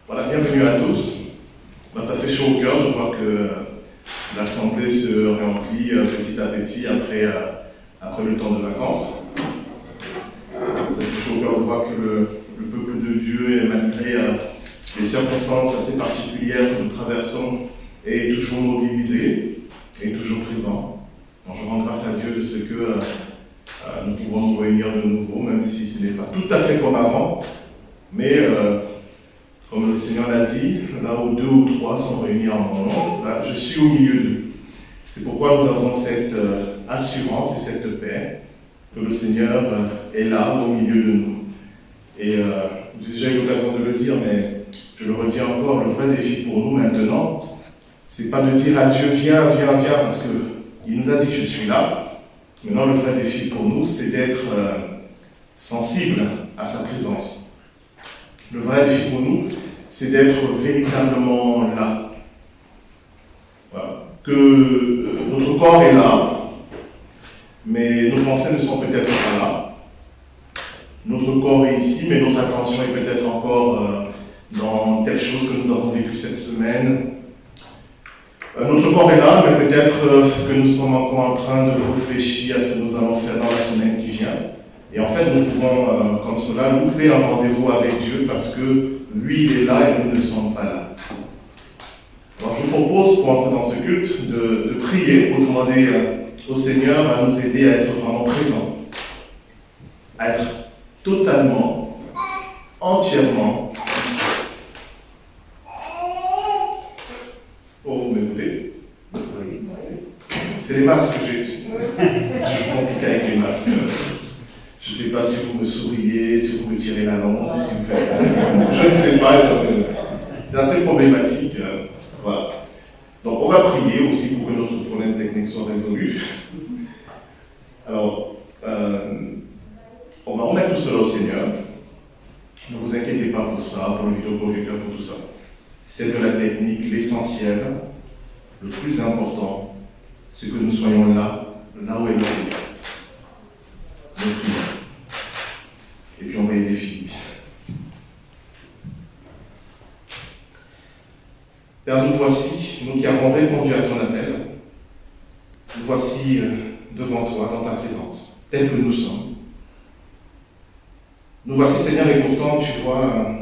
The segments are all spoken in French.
Voilà, bienvenue à tous. Ça fait chaud au cœur de voir que l'Assemblée se remplit petit à petit après le temps de vacances. Ça fait chaud au cœur de voir que le peuple de Dieu, malgré les circonstances assez particulières que nous traversons, est toujours mobilisé, est toujours présent. Donc, je rends grâce à Dieu de ce que nous pouvons nous réunir de nouveau, même si ce n'est pas tout à fait comme avant, mais comme le Seigneur l'a dit, là où 2 ou 3 sont réunis en mon nom, là, je suis au milieu d'eux. C'est pourquoi nous avons cette assurance et cette paix que le Seigneur est là au milieu de nous. Et j'ai déjà eu l'occasion de le dire, mais je le redis encore, le vrai défi pour nous maintenant, c'est pas de dire à Dieu viens, viens, viens, parce qu'il nous a dit je suis là. Maintenant, le vrai défi pour nous, c'est d'être sensible à sa présence. Le vrai défi pour nous, c'est d'être véritablement là. Voilà. Que notre corps est là, mais nos pensées ne sont peut-être pas là. Notre corps est ici, mais notre attention est peut-être encore dans telle chose que nous avons vécue cette semaine. Notre corps est là, mais peut-être que nous sommes encore en train de réfléchir à ce que nous allons faire dans la semaine qui vient. Et en fait, nous pouvons, comme cela, louper un rendez-vous avec Dieu parce que lui, il est là et nous ne sommes pas là. Alors, je vous propose, pour entrer dans ce culte, de prier pour demander au Seigneur à nous aider à être vraiment présents, à être totalement, entièrement ici. Oh, vous m'écoutez? C'est les masques que j'ai. C'est toujours compliqué avec les masques. Je ne sais pas si vous me souriez, si vous me tirez la langue, si vous faites... Je ne sais pas, c'est assez problématique. Voilà. Donc on va prier aussi pour que notre problème technique soit résolu. Alors, on va remettre tout cela au Seigneur. Ne vous inquiétez pas pour ça, pour le vidéoprojecteur, pour tout ça. C'est de la technique, l'essentiel, le plus important, c'est que nous soyons là où est le Seigneur. Nous prions. Et puis on va y définir. Père, nous voici, nous qui avons répondu à ton appel, nous voici devant toi, dans ta présence, tels que nous sommes. Nous voici, Seigneur, et pourtant tu vois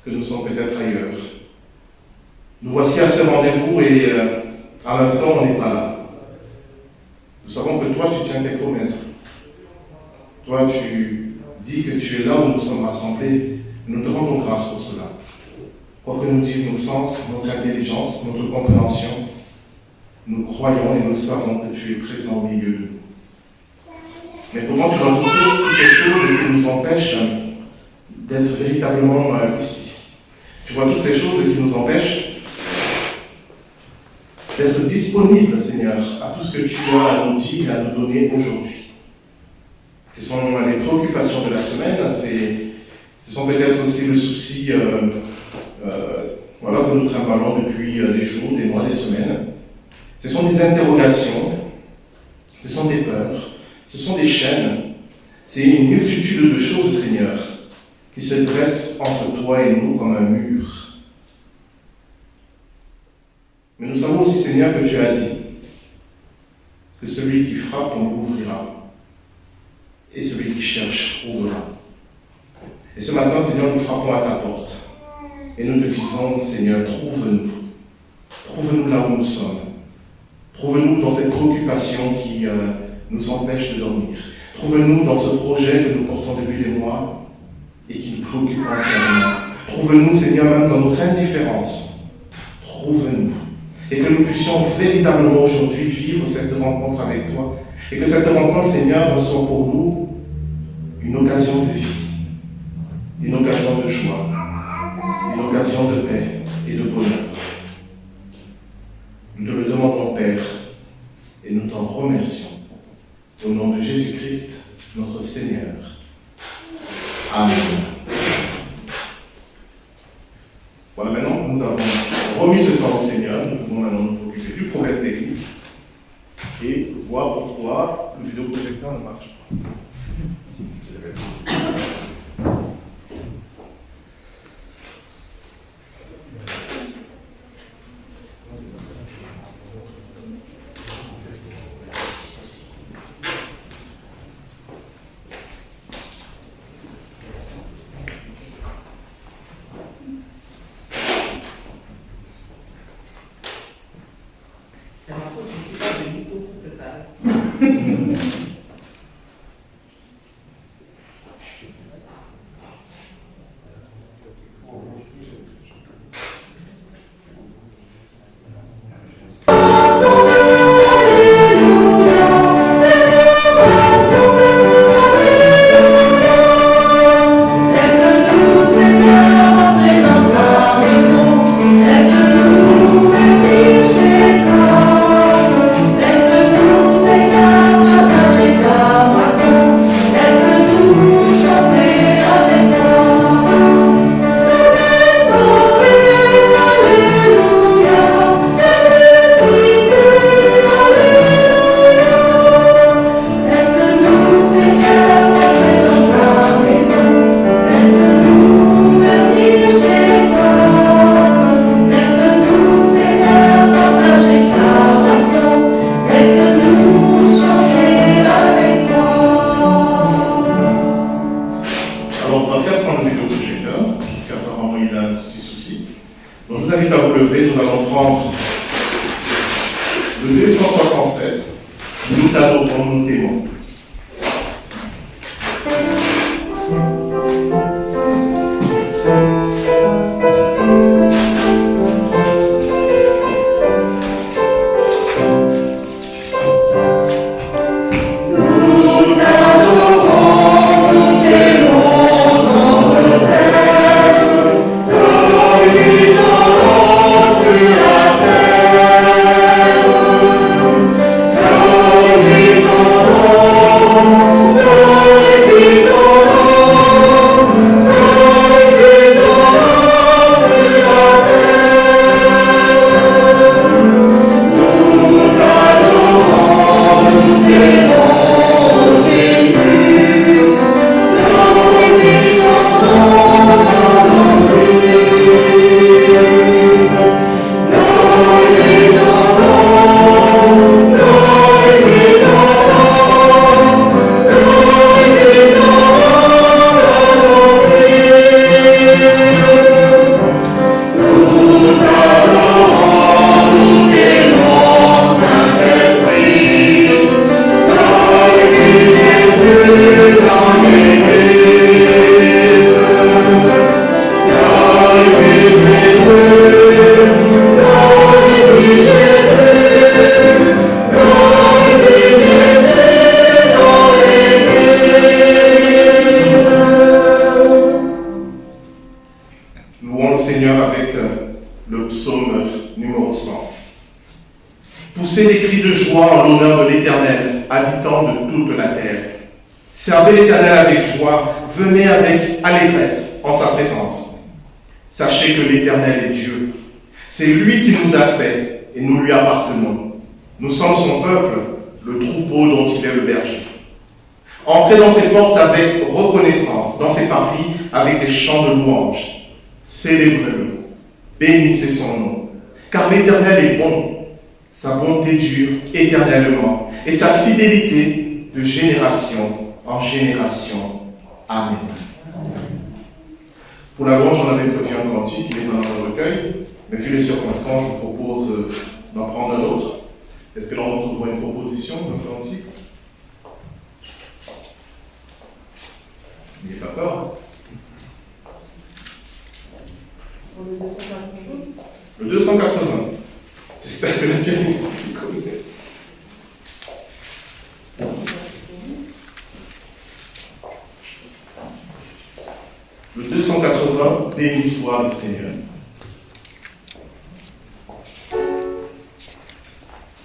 que nous sommes peut-être ailleurs. Nous voici à ce rendez-vous et en même temps on n'est pas là. Nous savons que toi tu tiens tes promesses. Toi, tu dis que tu es là où nous sommes rassemblés. Nous te rendons grâce pour cela. Quoi que nous disent nos sens, notre intelligence, notre compréhension, nous croyons et nous savons que tu es présent au milieu de nous. Mais comment tu vois toutes ces choses qui nous empêchent d'être véritablement ici? Tu vois toutes ces choses qui nous empêchent d'être disponibles, Seigneur, à tout ce que tu as à nous dire et à nous donner aujourd'hui. Ce sont les préoccupations de la semaine, ce sont peut-être aussi le souci que nous trimballons depuis des jours, des mois, des semaines. Ce sont des interrogations, ce sont des peurs, ce sont des chaînes. C'est une multitude de choses, Seigneur, qui se dressent entre toi et nous comme un mur. Mais nous savons aussi, Seigneur, que tu as dit que celui qui frappe, on l'ouvrira. Et celui qui cherche trouvera. Et ce matin, Seigneur, nous frappons à ta porte. Et nous te disons, Seigneur, trouve-nous. Trouve-nous là où nous sommes. Trouve-nous dans cette préoccupation qui nous empêche de dormir. Trouve-nous dans ce projet que nous portons depuis des mois et qui nous préoccupe entièrement. Trouve-nous, Seigneur, même dans notre indifférence. Trouve-nous. Et que nous puissions véritablement aujourd'hui vivre cette rencontre avec toi. Et que cette rencontre, Seigneur, soit pour nous une occasion de vie, une occasion de joie, une occasion de paix et de bonheur. Nous te le demandons, Père, et nous t'en remercions. Au nom de Jésus-Christ, notre Seigneur. Amen. Voilà, maintenant que nous avons remis ce temps au Seigneur, nous pouvons maintenant nous occuper du problème technique et voir pourquoi le vidéoprojecteur ne marche pas. Alors, on va faire sans le vidéoprojecteur, puisqu'apparemment il a un petit souci. Donc, je vous invite à vous lever. Nous allons prendre le 267, nous t'adorons, nous t'aimons. Poussez des cris de joie en l'honneur de l'Éternel, habitant de toute la terre. Servez l'Éternel avec joie, venez avec allégresse en sa présence. Sachez que l'Éternel est Dieu. C'est lui qui nous a fait et nous lui appartenons. Nous sommes son peuple, le troupeau dont il est le berger. Entrez dans ses portes avec reconnaissance, dans ses parvis avec des chants de louange. Célébrez-le, bénissez son nom, car l'Éternel est bon. Sa bonté dure éternellement et sa fidélité de génération en génération. Amen. Pour la louange, on avait prévu un cantique, il est dans le recueil, mais vu les circonstances, je vous propose d'en prendre un autre. Est-ce que l'on trouve une proposition d'un cantique? N'ayez pas peur. Le 280. J'espère que la pianiste le connaît. Le 280, béni soit le Seigneur.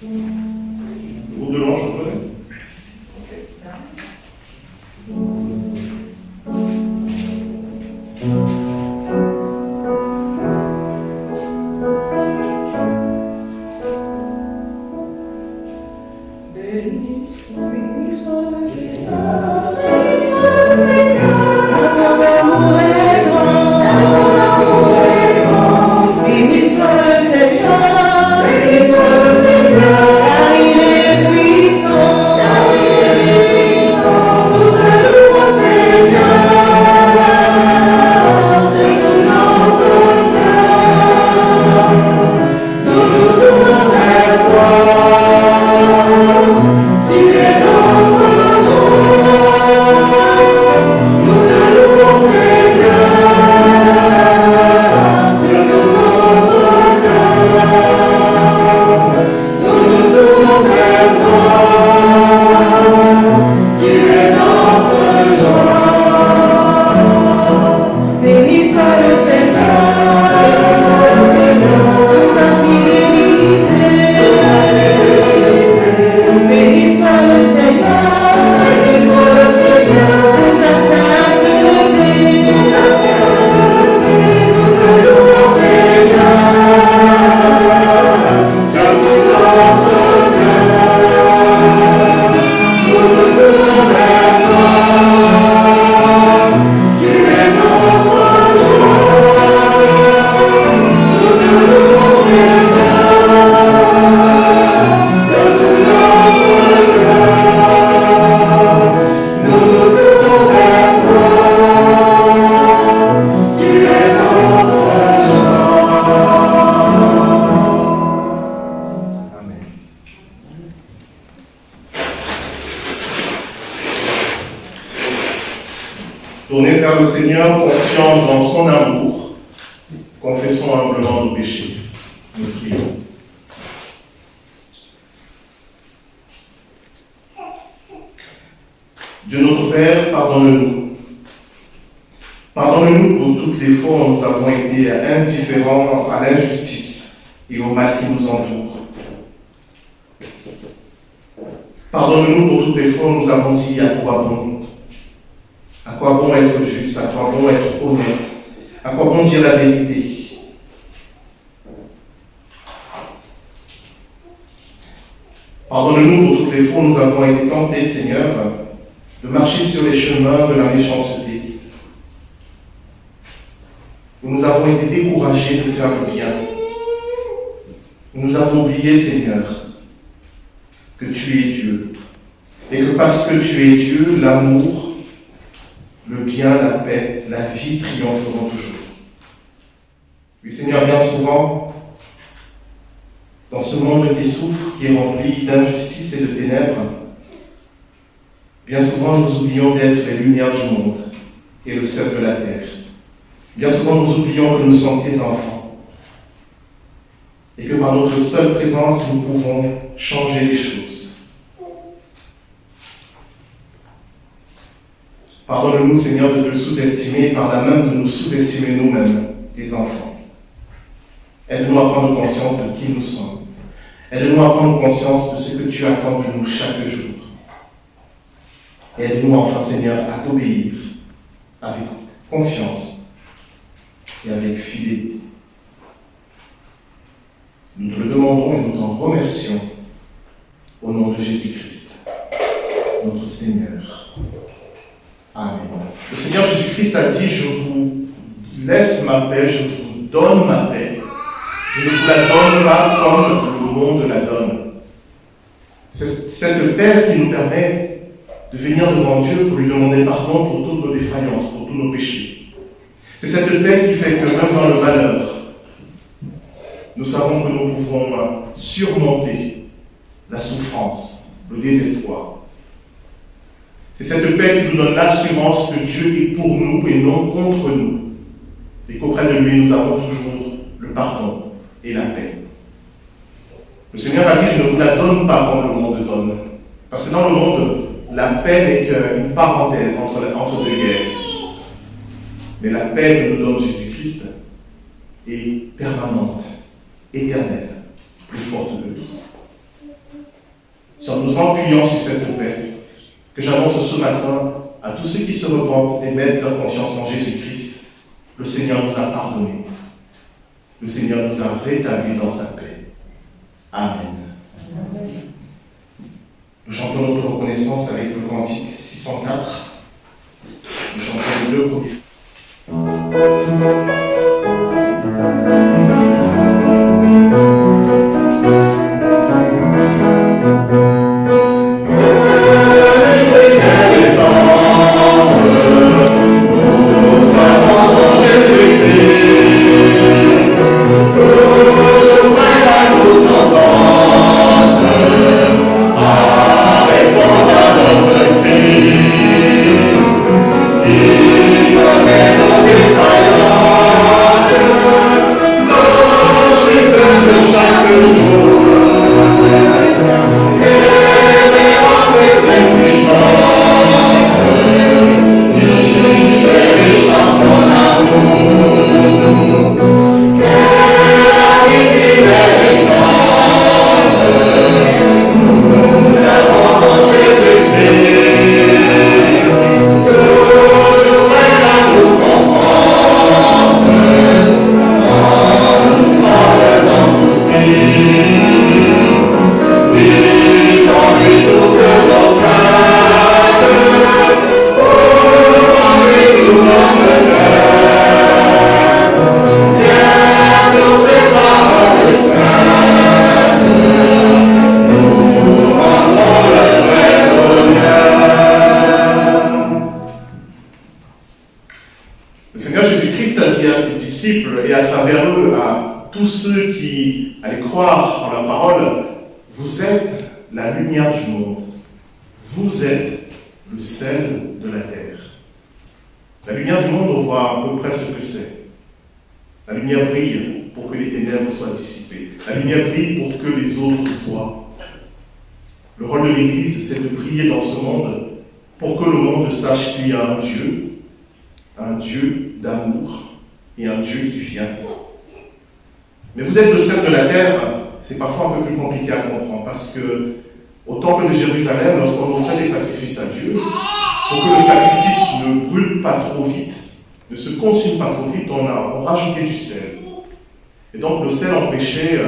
Le groupe de l'ange, on connaît? Seigneur, confiants dans son amour, confessons humblement nos péchés. Nous prions. Dieu notre Père, pardonne-nous. Pardonne-nous pour toutes les fois où nous avons été indifférents à l'injustice et au mal qui nous entoure. Pardonne-nous pour toutes les fois où nous avons dit à quoi bon. À quoi bon être juste, à quoi bon être honnête, à quoi bon dire la vérité. Pardonne-nous pour toutes les fois où nous avons été tentés, Seigneur, de marcher sur les chemins de la méchanceté, où nous avons été découragés de faire le bien, où nous avons oublié, Seigneur, que tu es Dieu, et que parce que tu es Dieu, l'amour, le bien, la paix, la vie triompheront toujours. Oui, Seigneur, bien souvent, dans ce monde qui souffre, qui est rempli d'injustice et de ténèbres, bien souvent nous oublions d'être les lumières du monde et le sel de la terre. Bien souvent nous oublions que nous sommes tes enfants et que par notre seule présence nous pouvons changer les choses. Pardonne-nous, Seigneur, de te sous-estimer, par là même de nous sous-estimer nous-mêmes, tes enfants. Aide-nous à prendre conscience de qui nous sommes. Aide-nous à prendre conscience de ce que tu attends de nous chaque jour. Et aide-nous enfin, Seigneur, à t'obéir avec confiance et avec fidélité. Nous te le demandons et nous t'en remercions au nom de Jésus-Christ, notre Seigneur. Amen. Le Seigneur Jésus-Christ a dit, je vous laisse ma paix, je vous donne ma paix. Je ne vous la donne pas comme le monde la donne. C'est cette paix qui nous permet de venir devant Dieu pour lui demander pardon pour toutes nos défaillances, pour tous nos péchés. C'est cette paix qui fait que même dans le malheur, nous savons que nous pouvons surmonter la souffrance, le désespoir. C'est cette paix qui nous donne l'assurance que Dieu est pour nous et non contre nous. Et qu'auprès de lui, nous avons toujours le pardon et la paix. Le Seigneur a dit, je ne vous la donne pas comme le monde donne. Parce que dans le monde, la paix n'est qu'une parenthèse entre deux guerres. Mais la paix que nous donne Jésus-Christ est permanente, éternelle, plus forte que nous. C'est en nous appuyant sur cette paix que j'annonce ce matin à tous ceux qui se repentent et mettent leur confiance en Jésus-Christ, le Seigneur nous a pardonné. Le Seigneur nous a rétablis dans sa paix. Amen. Nous chantons notre reconnaissance avec le cantique 604. Nous chantons les deux premiers. La lumière du monde, on voit à peu près ce que c'est. La lumière brille pour que les ténèbres soient dissipées. La lumière brille pour que les autres voient. Le rôle de l'Église, c'est de briller dans ce monde pour que le monde sache qu'il y a un Dieu d'amour et un Dieu qui vient. Mais vous êtes le sel de la terre, c'est parfois un peu plus compliqué à comprendre parce que au temple de Jérusalem, lorsqu'on offrait des sacrifices à Dieu, pour que le sacrifice ne brûle pas trop vite, ne se consume pas trop vite, on rajoutait du sel. Et donc le sel empêchait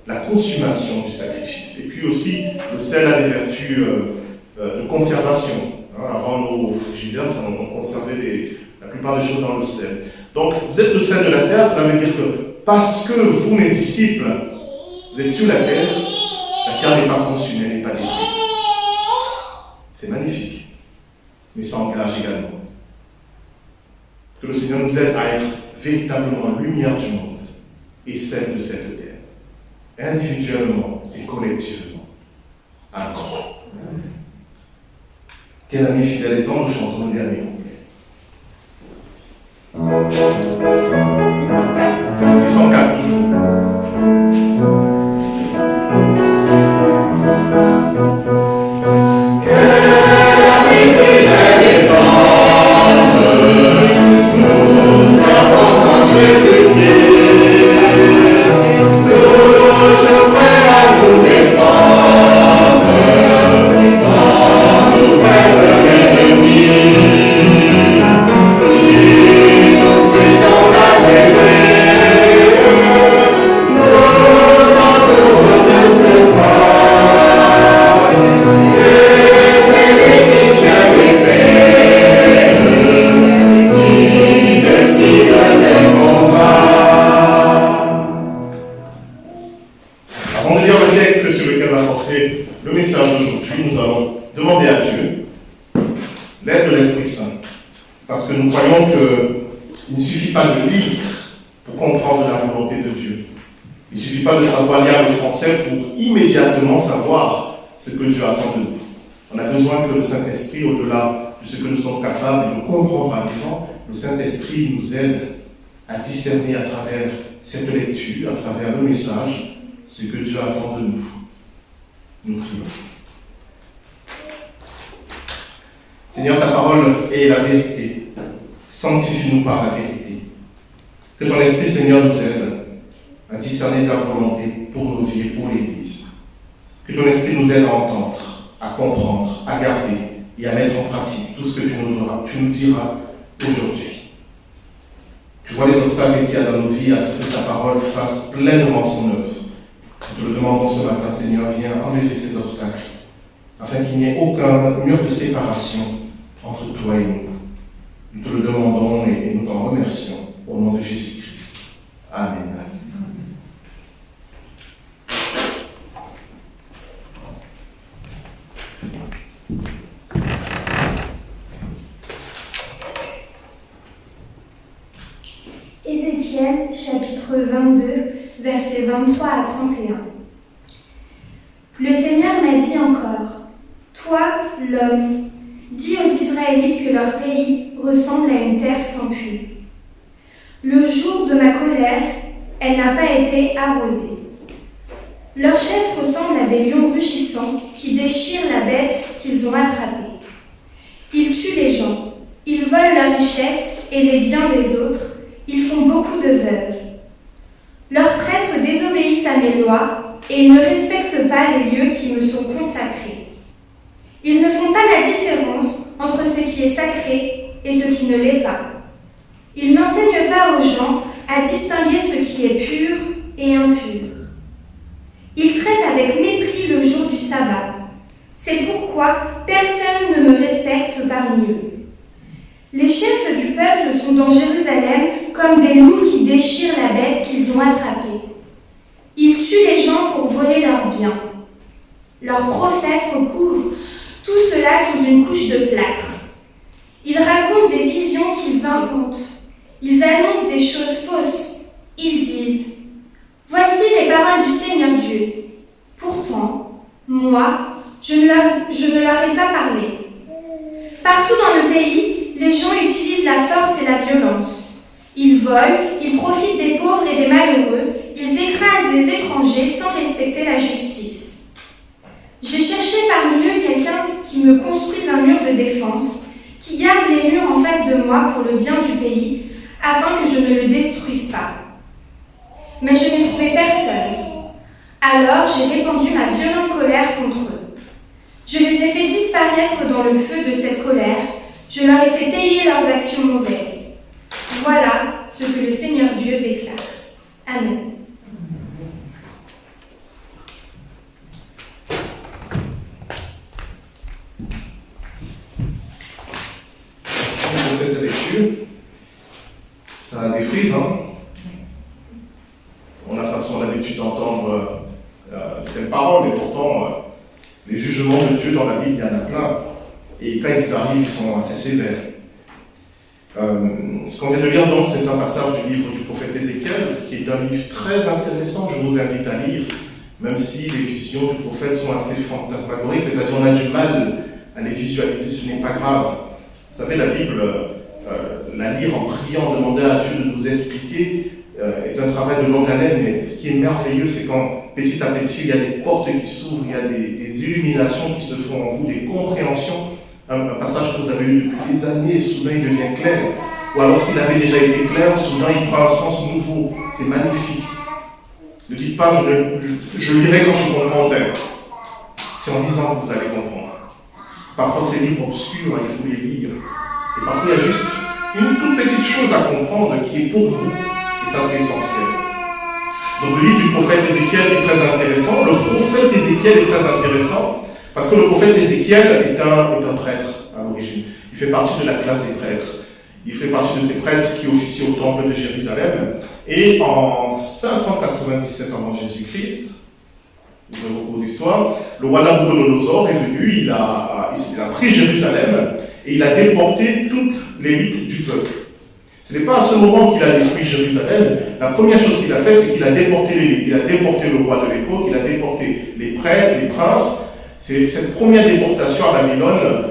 la consommation du sacrifice. Et puis aussi, le sel a des vertus de conservation. Avant nos frigidaires, on conservait la plupart des choses dans le sel. Donc, vous êtes le sel de la terre, cela veut dire que parce que vous, mes disciples, vous êtes sur la terre n'est pas consumée, elle n'est pas détruite. C'est magnifique, mais ça engage également. Que le Seigneur nous aide à être véritablement lumière du monde et celle de cette terre, individuellement et collectivement. Amen. Quel ami fidèle et temps, nous chantons le dernier couplet. 604 toujours. Savoir ce que Dieu attend de nous. On a besoin que le Saint-Esprit, au-delà de ce que nous sommes capables de comprendre à présent, le Saint-Esprit nous aide à discerner à travers cette lecture, à travers le message, ce que Dieu attend de nous. Nous prions. Seigneur, ta parole est la vérité. Sanctifie-nous par la vérité. Que ton Esprit, Seigneur, nous aide à discerner ta volonté pour nos vies et pour l'Église. Que ton Esprit nous aide à entendre, à comprendre, à garder et à mettre en pratique tout ce que tu nous diras aujourd'hui. Tu vois les obstacles qu'il y a dans nos vies à ce que ta parole fasse pleinement son œuvre. Nous te le demandons ce matin, Seigneur, viens enlever ces obstacles, afin qu'il n'y ait aucun mur de séparation entre toi et nous. Nous te le demandons et nous t'en remercions au nom de Jésus-Christ. Amen. Ézéchiel, chapitre 22, versets 23 à 31. Le Seigneur m'a dit encore, « Toi, l'homme, dis aux Israélites que leur pays ressemble à une terre sans puits. Le jour de ma colère, elle n'a pas été arrosée. Leurs chefs ressemblent à des lions rugissants qui déchirent la bête qu'ils ont attrapée. Ils tuent les gens, ils volent la richesse et les biens des autres, ils font beaucoup de veuves. Leurs prêtres désobéissent à mes lois et ils ne respectent pas les lieux qui me sont consacrés. Ils ne font pas la différence entre ce qui est sacré et ce qui ne l'est pas. Ils n'enseignent pas aux gens à distinguer ce qui est pur et impur. Ils traitent avec mépris le jour du sabbat. C'est pourquoi personne ne me respecte parmi eux. Les chefs du peuple sont dans Jérusalem comme des loups qui déchirent la bête qu'ils ont attrapée. Ils tuent les gens pour voler leurs biens. Leurs prophètes recouvrent tout cela sous une couche de plâtre. Ils racontent des visions qu'ils inventent. Ils annoncent des choses fausses. Ils disent « Voici les paroles du Seigneur Dieu. » Pourtant, moi, je ne leur ai pas parlé. Partout dans le pays, les gens utilisent la force et la violence. Ils volent, ils profitent des pauvres et des malheureux, ils écrasent les étrangers sans respecter la justice. J'ai cherché parmi eux quelqu'un qui me construise un mur de défense, qui garde les murs en face de moi pour le bien du pays, afin que je ne le détruise pas. Mais je n'ai trouvé personne. Alors j'ai répandu ma violente colère contre eux. Je les ai fait disparaître dans le feu de cette colère, je leur ai fait payer leurs actions mauvaises. Voilà ce que le Seigneur Dieu déclare. Amen. Pour cette lecture, ça a des frises, hein? On a de toute façon l'habitude d'entendre telles paroles, et pourtant, les jugements de Dieu dans la Bible, il y en a plein. Et quand ils arrivent, ils sont assez sévères. Ce qu'on vient de lire, donc, c'est un passage du livre du prophète Ézéchiel, qui est un livre très intéressant, je vous invite à lire, même si les visions du prophète sont assez fantasmagoriques, c'est-à-dire on a du mal à les visualiser, ce n'est pas grave. Vous savez, la Bible, la lire en priant, demander à Dieu de nous expliquer, est un travail de longue haleine, mais ce qui est merveilleux, c'est quand petit à petit, il y a des portes qui s'ouvrent, il y a des illuminations qui se font en vous, des compréhensions. Un passage que vous avez eu depuis des années, soudain il devient clair. Ou alors s'il avait déjà été clair, soudain il prend un sens nouveau. C'est magnifique. Ne dites pas, je lirai quand je comprendrai. C'est en disant que vous allez comprendre. Parfois ces livres obscurs, il faut les lire. Et parfois il y a juste une toute petite chose à comprendre qui est pour vous. Et ça c'est essentiel. Donc le livre du prophète Ézéchiel est très intéressant. Le prophète Ézéchiel est très intéressant parce que le prophète Ézéchiel est un prêtre à l'origine. Il fait partie de la classe des prêtres. Il fait partie de ces prêtres qui officient au temple de Jérusalem. Et en 597 avant Jésus-Christ, vous avez beaucoup d'histoire, le roi Nabuchodonosor est venu, il a pris Jérusalem et il a déporté toute l'élite du peuple. Ce n'est pas à ce moment qu'il a détruit Jérusalem. La première chose qu'il a fait, c'est qu'il a déporté l'élite. Il a déporté le roi de l'époque, il a déporté les prêtres, les princes. C'est cette première déportation à Babylone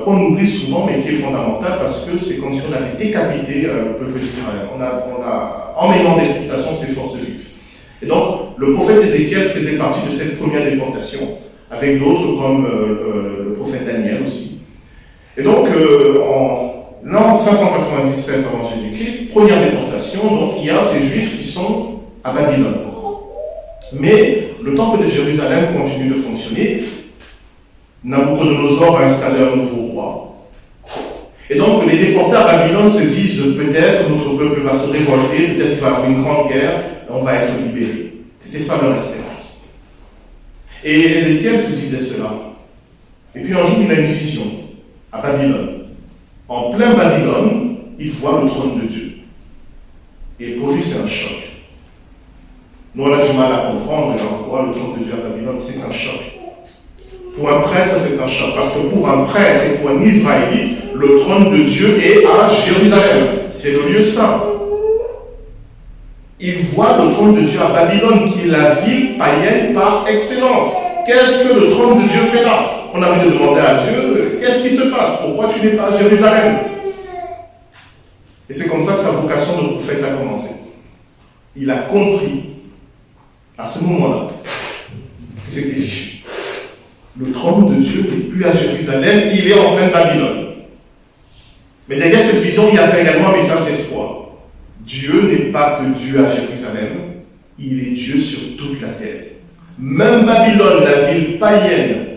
qu'on oublie souvent, mais qui est fondamentale parce que c'est comme si on avait décapité le peuple d'Israël. On a emmené en déportation ses forces vives. Et donc, le prophète Ézéchiel faisait partie de cette première déportation, avec d'autres comme le prophète Daniel aussi. Et donc, en l'an 597 avant Jésus-Christ, première déportation, donc il y a ces Juifs qui sont à Babylone. Mais le temple de Jérusalem continue de fonctionner. Nabuchodonosor a installé un nouveau roi. Et donc les déportés à Babylone se disent peut-être notre peuple va se révolter, peut-être il va y avoir une grande guerre, on va être libérés. C'était ça leur espérance. Et Ézéchiel se disait cela. Et puis un jour il a une vision à Babylone. En plein Babylone, il voit le trône de Dieu. Et pour lui c'est un choc. Nous on a du mal à comprendre, mais en quoi le trône de Dieu à Babylone c'est un choc. Pour un prêtre, c'est un choc. Parce que pour un prêtre et pour un Israélite, le trône de Dieu est à Jérusalem. C'est le lieu saint. Il voit le trône de Dieu à Babylone, qui est la ville païenne par excellence. Qu'est-ce que le trône de Dieu fait là? On a envie de demander à Dieu, qu'est-ce qui se passe? Pourquoi tu n'es pas à Jérusalem? Et c'est comme ça que sa vocation de prophète a commencé. Il a compris, à ce moment-là, que c'était fichu. Le trône de Dieu n'est plus à Jérusalem, il est en pleine Babylone. Mais derrière cette vision, il y avait également un message d'espoir. Dieu n'est pas que Dieu à Jérusalem, il est Dieu sur toute la terre. Même Babylone, la ville païenne,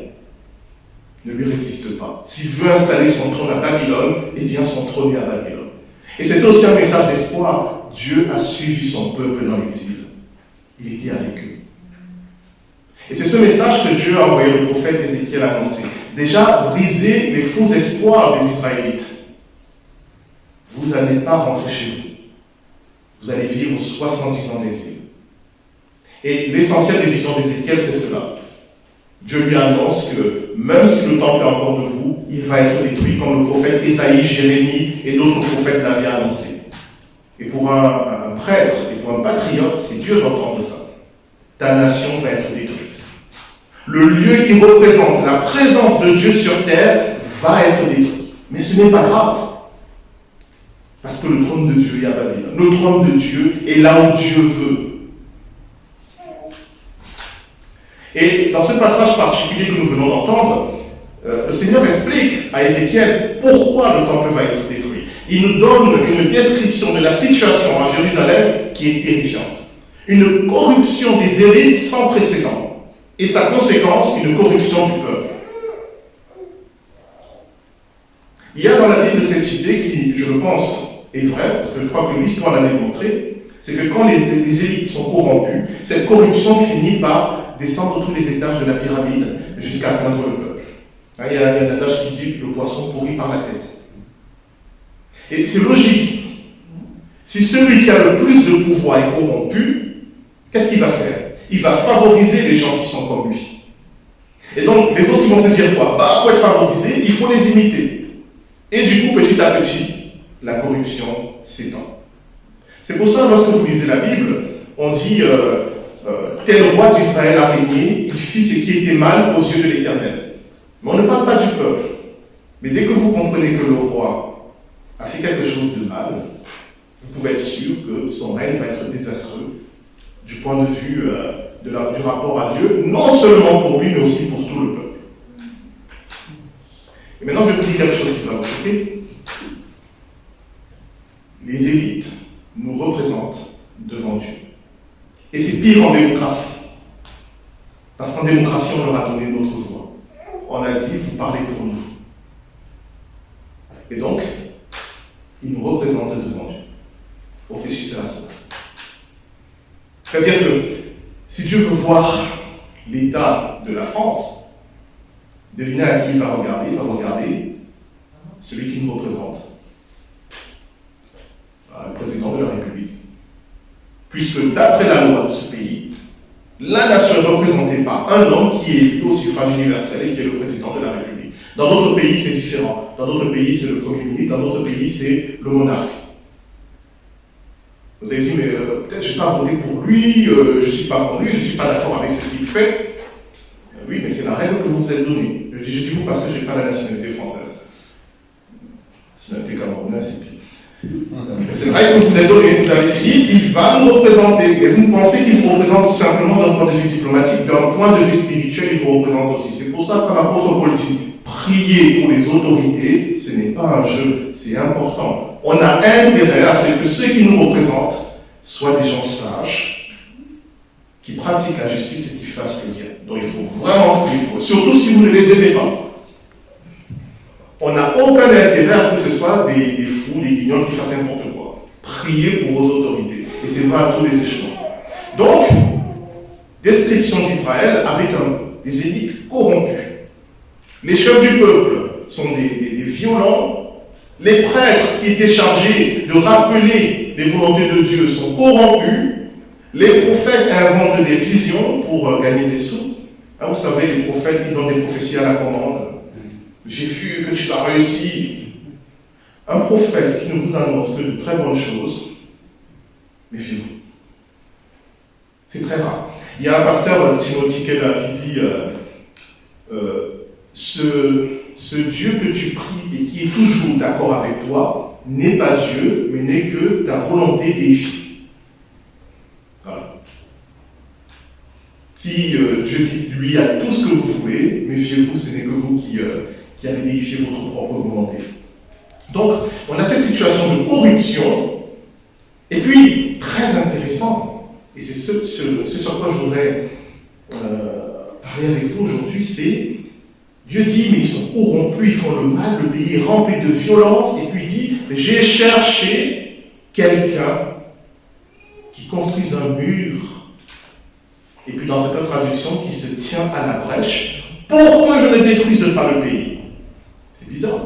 ne lui résiste pas. S'il veut installer son trône à Babylone, eh bien son trône est à Babylone. Et c'est aussi un message d'espoir. Dieu a suivi son peuple dans l'exil. Il était avec eux. Et c'est ce message que Dieu a envoyé le prophète Ézéchiel annoncer. Déjà, briser les faux espoirs des Israélites. Vous n'allez pas rentrer chez vous. Vous allez vivre 70 ans d'exil. Et l'essentiel des visions d'Ézéchiel, c'est cela. Dieu lui annonce que même si le temple est encore debout, il va être détruit, comme le prophète Ésaïe, Jérémie et d'autres prophètes l'avaient annoncé. Et pour un prêtre et pour un patriote, c'est Dieu d'entendre ça. Ta nation va être détruite. Le lieu qui représente la présence de Dieu sur terre va être détruit. Mais ce n'est pas grave. Parce que le trône de Dieu est à Babylone. Le trône de Dieu est là où Dieu veut. Et dans ce passage particulier que nous venons d'entendre, le Seigneur explique à Ézéchiel pourquoi le temple va être détruit. Il nous donne une description de la situation à Jérusalem qui est terrifiante. Une corruption des élites sans précédent. Et sa conséquence, une corruption du peuple. Il y a dans la Bible cette idée qui, je le pense, est vraie, parce que je crois que l'histoire l'a démontré, c'est que quand les élites sont corrompues, cette corruption finit par descendre tous les étages de la pyramide jusqu'à atteindre le peuple. Il y a un adage qui dit « le poisson pourrit par la tête ». Et c'est logique. Si celui qui a le plus de pouvoir est corrompu, qu'est-ce qu'il va faire? Il va favoriser les gens qui sont comme lui. Et donc, les autres ils vont se dire quoi? Pour être favorisé, il faut les imiter. Et du coup, petit à petit, la corruption s'étend. C'est pour ça, lorsque vous lisez la Bible, on dit tel roi d'Israël a régné, il fit ce qui était mal aux yeux de l'Éternel. Mais on ne parle pas du peuple. Mais dès que vous comprenez que le roi a fait quelque chose de mal, vous pouvez être sûr que son règne va être désastreux du point de vue du rapport à Dieu, non seulement pour lui, mais aussi pour tout le peuple. Et maintenant, je vais vous dire quelque chose qui va vous choquer. Les élites nous représentent devant Dieu. Et c'est pire en démocratie. Parce qu'en démocratie, on leur a donné notre voix. On a dit, vous parlez pour nous. Et donc, ils nous représentent devant Dieu. Réfléchissez à ça. C'est-à-dire que si Dieu veut voir l'état de la France, devinez à qui il va regarder. Il va regarder celui qui nous représente. Le président de la République. Puisque d'après la loi de ce pays, la nation est représentée par un homme qui est élu au suffrage universel et qui est le président de la République. Dans d'autres pays, c'est différent. Dans d'autres pays, c'est le Premier ministre. Dans d'autres pays, c'est le monarque. Vous avez dit, mais peut-être je n'ai pas voté pour lui, je ne suis pas pour lui, je ne suis pas d'accord avec ce qu'il fait. Oui, mais c'est la règle que vous vous êtes donnée. Je dis vous parce que je n'ai pas la nationalité française. La nationalité camerounaise, c'est pire. C'est vrai que vous vous êtes donné, vous avez dit, il va nous représenter. Et vous pensez qu'il vous représente tout simplement d'un point de vue diplomatique, d'un point de vue spirituel, il vous représente aussi. C'est pour ça que l'apôtre Paul dit, prier pour les autorités, ce n'est pas un jeu, c'est important. On a intérêt à ce que ceux qui nous représentent soient des gens sages, qui pratiquent la justice et qui fassent le bien. Donc il faut vraiment prier pour eux, surtout si vous ne les aimez pas. On n'a aucun intérêt à ce que ce soit des fous, des guignols qui fassent n'importe quoi. Priez pour vos autorités. Et c'est vrai à tous les échelons. Donc, description d'Israël avec des élites corrompues. Les chefs du peuple sont des violents. Les prêtres qui étaient chargés de rappeler les volontés de Dieu sont corrompus. Les prophètes inventent des visions pour gagner des sous. Vous savez, les prophètes qui donnent des prophéties à la commande. J'ai vu que tu vas réussir. Un prophète qui ne vous annonce que de très bonnes choses, méfiez-vous. C'est très rare. Il y a un pasteur, Timothy Keller, qui dit ce Dieu que tu pries et qui est toujours d'accord avec toi n'est pas Dieu, mais n'est que ta volonté déifie. Voilà. Si Dieu dit lui à tout ce que vous voulez, méfiez-vous, ce n'est que vous qui avez déifié votre propre volonté. Donc, on a cette situation de corruption, et puis, très intéressant, et c'est ce sur quoi je voudrais parler avec vous aujourd'hui, c'est Dieu dit, mais ils sont corrompus, ils font le mal, le pays est rempli de violence, et puis il dit, j'ai cherché quelqu'un qui construise un mur, et puis dans cette autre traduction, qui se tient à la brèche, pour que je ne détruise pas le pays. C'est bizarre.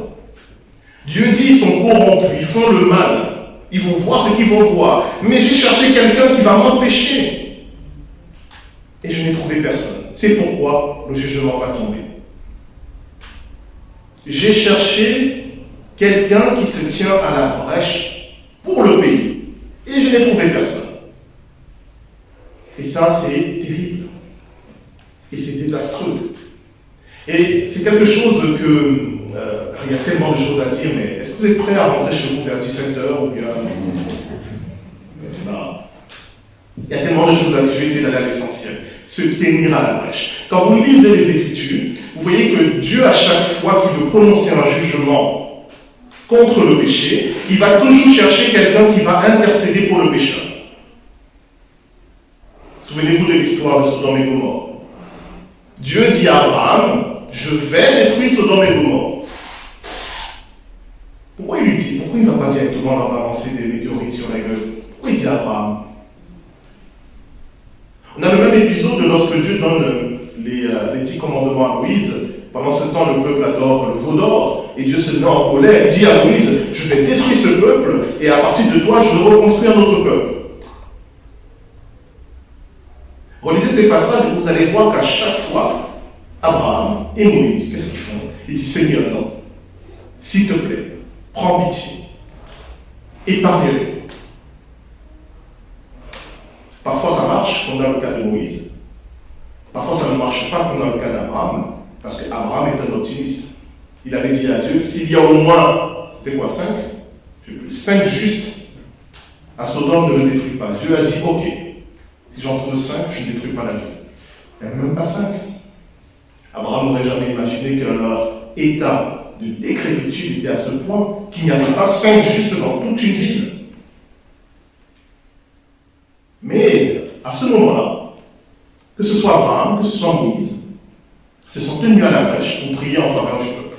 Dieu dit, ils sont corrompus, ils font le mal, ils vont voir ce qu'ils vont voir, mais j'ai cherché quelqu'un qui va m'empêcher, et je n'ai trouvé personne. C'est pourquoi le jugement va tomber. J'ai cherché quelqu'un qui se tient à la brèche pour le pays. Et je n'ai trouvé personne. Et ça, c'est terrible. Et c'est désastreux. Et c'est quelque chose que... il y a tellement de choses à dire, mais est-ce que vous êtes prêts à rentrer chez vous vers 17h ou bien... Voilà. Il y a tellement de choses à dire, je vais essayer d'aller à l'essentiel. Se tenir à la brèche. Quand vous lisez les Écritures, vous voyez que Dieu, à chaque fois qu'il veut prononcer un jugement contre le péché, il va toujours chercher quelqu'un qui va intercéder pour le pécheur. Souvenez-vous de l'histoire de Sodome et Gomorrhe. Dieu dit à Abraham, je vais détruire Sodome et Gomorrhe. Pourquoi il lui dit? Pourquoi il ne va pas directement leur balancer des météorites sur la gueule? Pourquoi il dit à Abraham? On a le même épisode lorsque Dieu donne les 10 commandements à Moïse. Pendant ce temps, le peuple adore le veau d'or, et Dieu se met en colère. Il dit à Moïse, je vais détruire ce peuple, et à partir de toi, je vais reconstruire notre peuple. Relisez ces passages, et vous allez voir qu'à chaque fois, Abraham et Moïse, qu'est-ce qu'ils font? Ils disent, Seigneur, non, s'il te plaît, prends pitié, épargne-les. Parfois ça marche, comme dans le cas de Moïse. Parfois ça ne marche pas, comme dans le cas d'Abraham, parce qu'Abraham est un optimiste. Il avait dit à Dieu, s'il y a au moins, c'était quoi, 5 justes, à Sodome ne le détruis pas. Dieu a dit, ok, si j'en trouve 5, je ne détruis pas la ville. Il n'y a même pas 5. Abraham n'aurait jamais imaginé que leur état de décrépitude était à ce point qu'il n'y avait pas 5 justes dans toute une ville. Mais, à ce moment-là, que ce soit Abraham, que ce soit Moïse, se sont tenus à la brèche pour prier en faveur du peuple.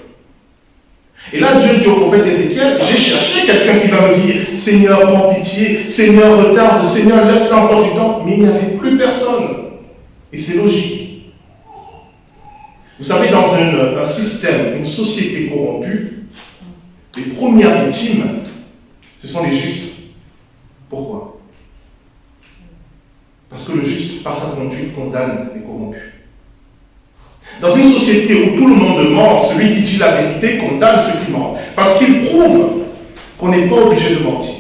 Et là, Dieu dit au prophète Ézéchiel, j'ai cherché quelqu'un qui va me dire, Seigneur, prends pitié, Seigneur, retarde, Seigneur, laisse-le encore du temps. Mais il n'y avait plus personne. Et c'est logique. Vous savez, dans un système, une société corrompue, les premières victimes, ce sont les justes. Pourquoi? Parce que le juste, par sa conduite, condamne les corrompus. Dans une société où tout le monde ment, celui qui dit la vérité condamne ceux qui mentent. Parce qu'il prouve qu'on n'est pas obligé de mentir.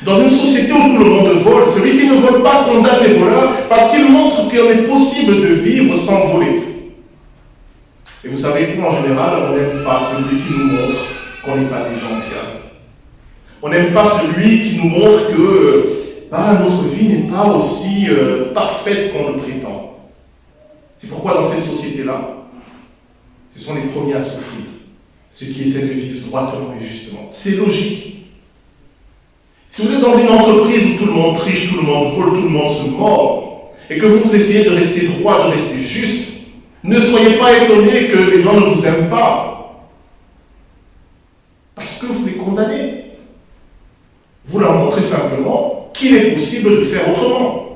Dans une société où tout le monde vole, celui qui ne vole pas condamne les voleurs parce qu'il montre qu'il est possible de vivre sans voler. Et vous savez quoi, en général, on n'aime pas celui qui nous montre qu'on n'est pas des gens bien. On n'aime pas celui qui nous montre que notre vie n'est pas aussi parfaite qu'on le prétend. C'est pourquoi dans ces sociétés-là, ce sont les premiers à souffrir, ceux qui essaient de vivre droitement et justement. C'est logique. Si vous êtes dans une entreprise où tout le monde triche, tout le monde vole, tout le monde se mord, et que vous essayez de rester droit, de rester juste, ne soyez pas étonnés que les gens ne vous aiment pas. Parce que vous les condamnez. Vous leur montrez simplement qu'il est possible de faire autrement.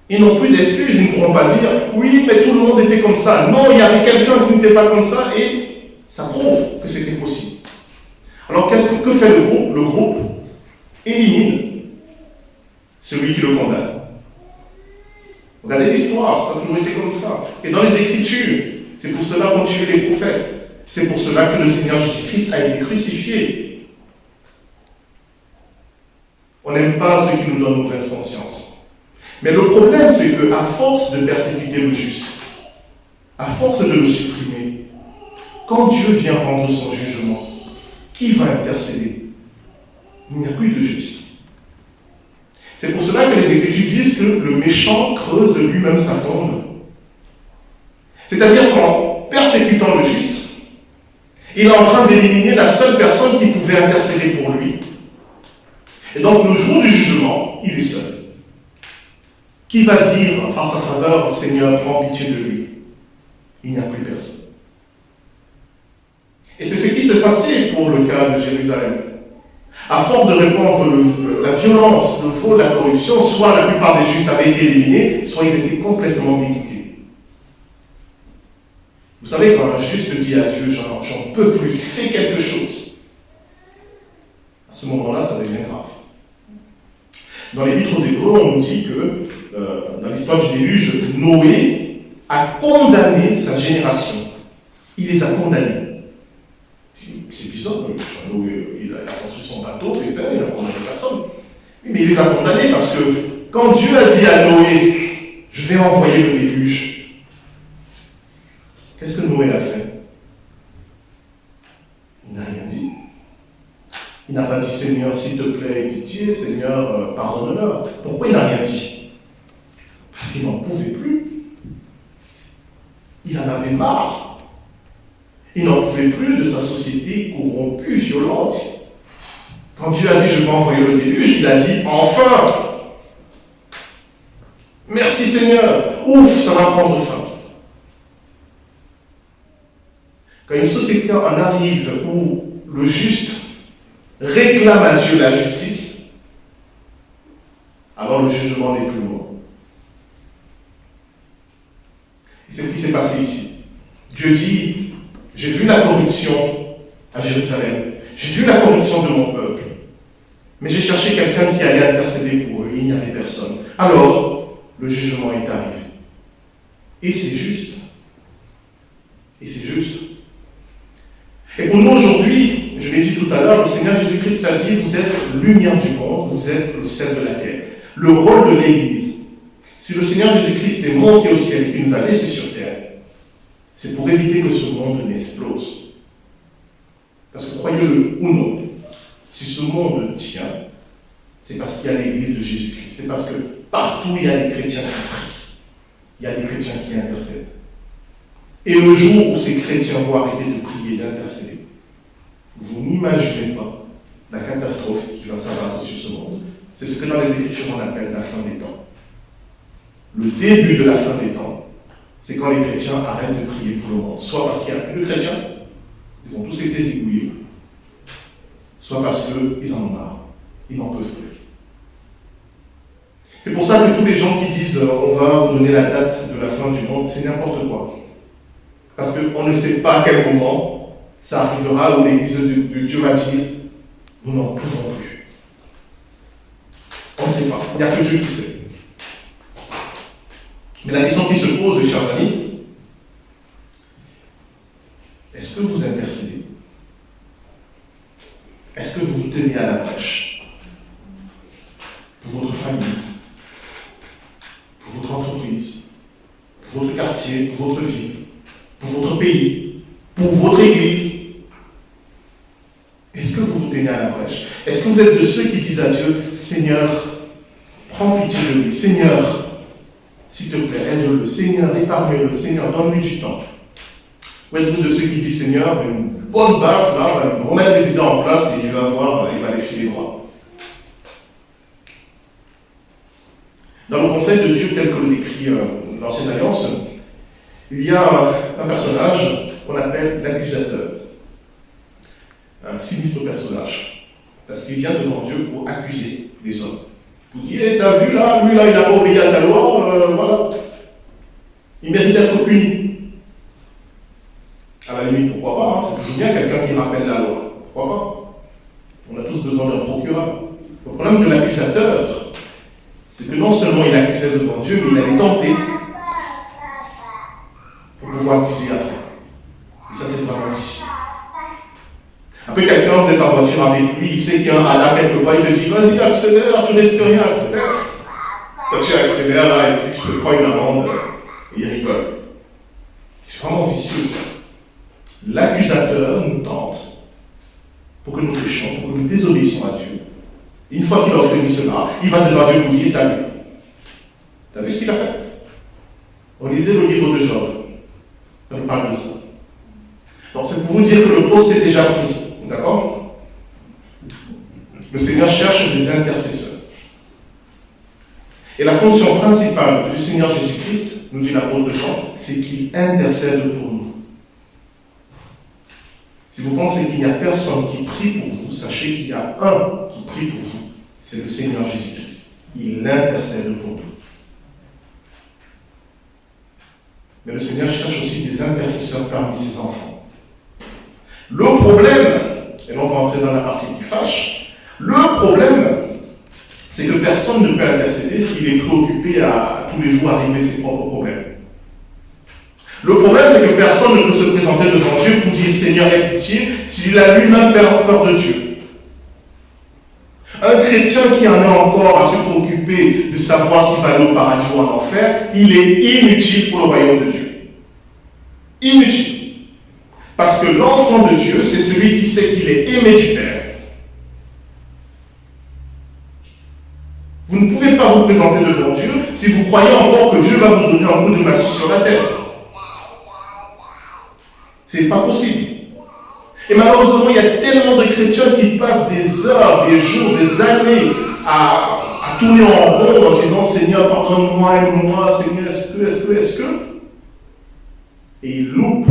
Ils n'ont plus d'excuses, ils ne pourront pas dire « Oui, mais tout le monde était comme ça. » Non, il y avait quelqu'un qui n'était pas comme ça et ça prouve que c'était possible. Alors, que fait le groupe? Le groupe élimine celui qui le condamne. Regardez l'histoire, ça a toujours été comme ça. Et dans les Écritures, c'est pour cela qu'on tue les prophètes. C'est pour cela que le Seigneur Jésus-Christ a été crucifié. On n'aime pas ceux qui nous donnent mauvaise conscience. Mais le problème, c'est qu'à force de persécuter le juste, à force de le supprimer, quand Dieu vient rendre son jugement, qui va intercéder? Il n'y a plus de juste. C'est pour cela que les Écritures disent que le méchant creuse lui-même sa tombe. C'est-à-dire qu'en persécutant le juste, il est en train d'éliminer la seule personne qui pouvait intercéder pour lui. Et donc, le jour du jugement, il est seul. Qui va dire en sa faveur, Seigneur, prends pitié de lui? Il n'y a plus personne. Et c'est ce qui s'est passé pour le cas de Jérusalem. À force de répandre la violence, le faux, la corruption, soit la plupart des justes avaient été éliminés, soit ils étaient complètement dégoûtés. Vous savez, quand un juste dit à Dieu, j'en peux plus, fais quelque chose, à ce moment-là, ça devient grave. Dans l'Épître aux Hébreux, on nous dit que, dans l'histoire du déluge, Noé a condamné sa génération. Il les a condamnés. C'est bizarre, Noé, il a construit son bateau, il a condamné personne. Mais il les a condamnés parce que quand Dieu a dit à Noé, je vais envoyer le déluge, qu'est-ce que Noé a fait? Il n'a rien dit. Seigneur, s'il te plaît, aie pitié, Seigneur, pardonne-leur. Pourquoi il n'a rien dit? Parce qu'il n'en pouvait plus. Il en avait marre. Il n'en pouvait plus de sa société corrompue, violente. Quand Dieu a dit, je vais envoyer le déluge, il a dit, enfin! Merci Seigneur! Ouf, ça va prendre fin. Quand une société en arrive où le juste réclame à Dieu la justice, alors le jugement n'est plus loin. Et c'est ce qui s'est passé ici. Dieu dit, j'ai vu la corruption à Jérusalem, j'ai vu la corruption de mon peuple, mais j'ai cherché quelqu'un qui allait intercéder pour eux, et il n'y avait personne. Alors, le jugement est arrivé. Et c'est juste. Et c'est juste. Et pour nous aujourd'hui, je l'ai dit tout à l'heure, le Seigneur Jésus-Christ a dit, vous êtes lumière du monde, vous êtes le sel de la terre. Le rôle de l'Église, si le Seigneur Jésus-Christ est monté au ciel et qu'il nous a laissés sur terre, c'est pour éviter que ce monde n'explose. Parce que croyez-le ou non, si ce monde tient, c'est parce qu'il y a l'Église de Jésus-Christ. C'est parce que partout il y a des chrétiens qui prient. Il y a des chrétiens qui intercèdent. Et le jour où ces chrétiens vont arrêter de prier et d'intercéder, vous n'imaginez pas la catastrophe qui va s'abattre sur ce monde. C'est ce que dans les Écritures on appelle la fin des temps. Le début de la fin des temps, c'est quand les chrétiens arrêtent de prier pour le monde. Soit parce qu'il n'y a plus de chrétiens, ils ont tous été zigouillés, soit parce qu'ils en ont marre, ils n'en peuvent plus. C'est pour ça que tous les gens qui disent on va vous donner la date de la fin du monde, c'est n'importe quoi. Parce qu'on ne sait pas à quel moment ça arrivera où l'Église de Dieu va dire nous n'en pouvons plus. On ne sait pas, il n'y a que Dieu qui sait. Mais la question qui se pose, chers amis, est-ce que vous intercédez? Est-ce que vous vous tenez à la brèche pour votre famille, pour votre entreprise, pour votre quartier, pour votre ville, pour votre pays, pour votre église? Est-ce que vous vous tenez à la brèche? Est-ce que vous êtes de ceux qui disent à Dieu, Seigneur, prends pitié de lui, Seigneur, s'il te plaît, aide-le, Seigneur, épargne-le, Seigneur, donne-lui du temps? Ou êtes-vous de ceux qui disent, Seigneur, une bonne baffe, là, on va remettre les idées en place et il va les filer droit? Dans le conseil de Dieu tel que le décrit l'Ancienne Alliance, il y a un personnage qu'on appelle l'accusateur. Un sinistre personnage. Parce qu'il vient devant Dieu pour accuser les hommes. Vous dites, t'as vu là, lui là, il n'a pas obéi à ta loi, voilà. Il mérite d'être puni. À la limite, pourquoi pas, c'est toujours bien quelqu'un qui rappelle la loi. Pourquoi pas? On a tous besoin d'un procureur. Le problème de l'accusateur, c'est que non seulement il accusait devant Dieu, mais il allait tenter pour pouvoir accuser après. Et ça, c'est vraiment vicieux. Après, quelqu'un, vous êtes en voiture avec lui, il sait qu'il y a un radar quelque part, il te dit, vas-y, accélère, tu risques rien, accélère. Toi, tu accélères là, et puis tu te prends une amende, et il rigole. C'est vraiment vicieux, ça. L'accusateur nous tente pour que nous péchions, pour que nous désobéissions à Dieu. Et une fois qu'il a obtenu cela, il va devant Dieu vous dire, t'as vu? T'as vu ce qu'il a fait? Relisez le livre de Job. Ça nous parle de ça. Donc c'est pour vous dire que le poste est déjà pris. D'accord? Le Seigneur cherche des intercesseurs. Et la fonction principale du Seigneur Jésus-Christ, nous dit l'apôtre Jean, c'est qu'il intercède pour nous. Si vous pensez qu'il n'y a personne qui prie pour vous, sachez qu'il y a un qui prie pour vous. C'est le Seigneur Jésus-Christ. Il intercède pour vous. Mais le Seigneur cherche aussi des intercesseurs parmi ses enfants. Le problème, et là on va entrer dans la partie qui fâche, le problème, c'est que personne ne peut intercéder s'il est préoccupé à tous les jours à régler ses propres problèmes. Le problème, c'est que personne ne peut se présenter devant Dieu pour dire Seigneur, aie pitié, s'il a lui-même peur de Dieu. Un chrétien qui en est encore à se préoccuper de savoir s'il va aller au paradis ou en enfer, il est inutile pour le royaume de Dieu. Inutile. Parce que l'enfant de Dieu, c'est celui qui sait qu'il est aimé du Père. Vous ne pouvez pas vous présenter devant Dieu si vous croyez encore que Dieu va vous donner un coup de massue sur la tête. C'est pas possible. Et malheureusement, il y a tellement de chrétiens qui passent des heures, des jours, des années à tourner en rond en disant Seigneur, pardonne-moi, aide-moi, Seigneur, est-ce que. Et ils loupent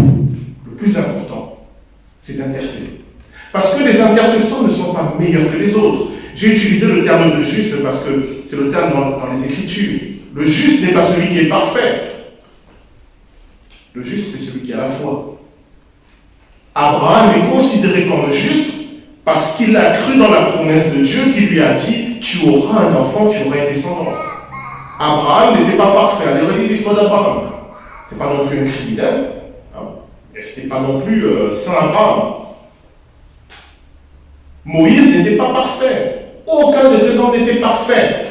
le plus important, c'est d'intercéder. Parce que les intercesseurs ne sont pas meilleurs que les autres. J'ai utilisé le terme de juste parce que c'est le terme dans les Écritures. Le juste n'est pas celui qui est parfait. Le juste, c'est celui qui a la foi. Abraham est considéré comme juste parce qu'il a cru dans la promesse de Dieu qui lui a dit « Tu auras un enfant, tu auras une descendance ». Abraham n'était pas parfait. Allez relire l'histoire d'Abraham. Ce n'est pas non plus un criminel. Et ce n'était pas non plus Saint Abraham. Moïse n'était pas parfait. Aucun de ses hommes n'était parfait.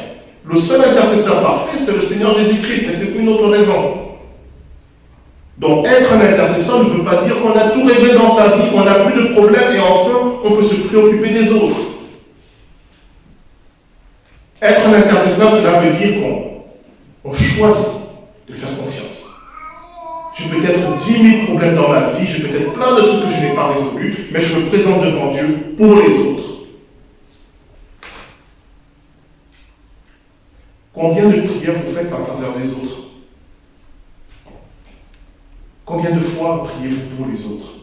Le seul intercesseur parfait, c'est le Seigneur Jésus-Christ, mais c'est pour une autre raison. Donc, être un intercesseur ne veut pas dire qu'on a tout réglé dans sa vie, qu'on n'a plus de problème et enfin, on peut se préoccuper des autres. Être un intercesseur, cela veut dire qu'on choisit de faire confiance. J'ai peut-être 10 000 problèmes dans ma vie, j'ai peut-être plein de trucs que je n'ai pas résolus, mais je me présente devant Dieu pour les autres. Combien de prières vous faites en faveur des autres? Combien de fois priez-vous pour les autres?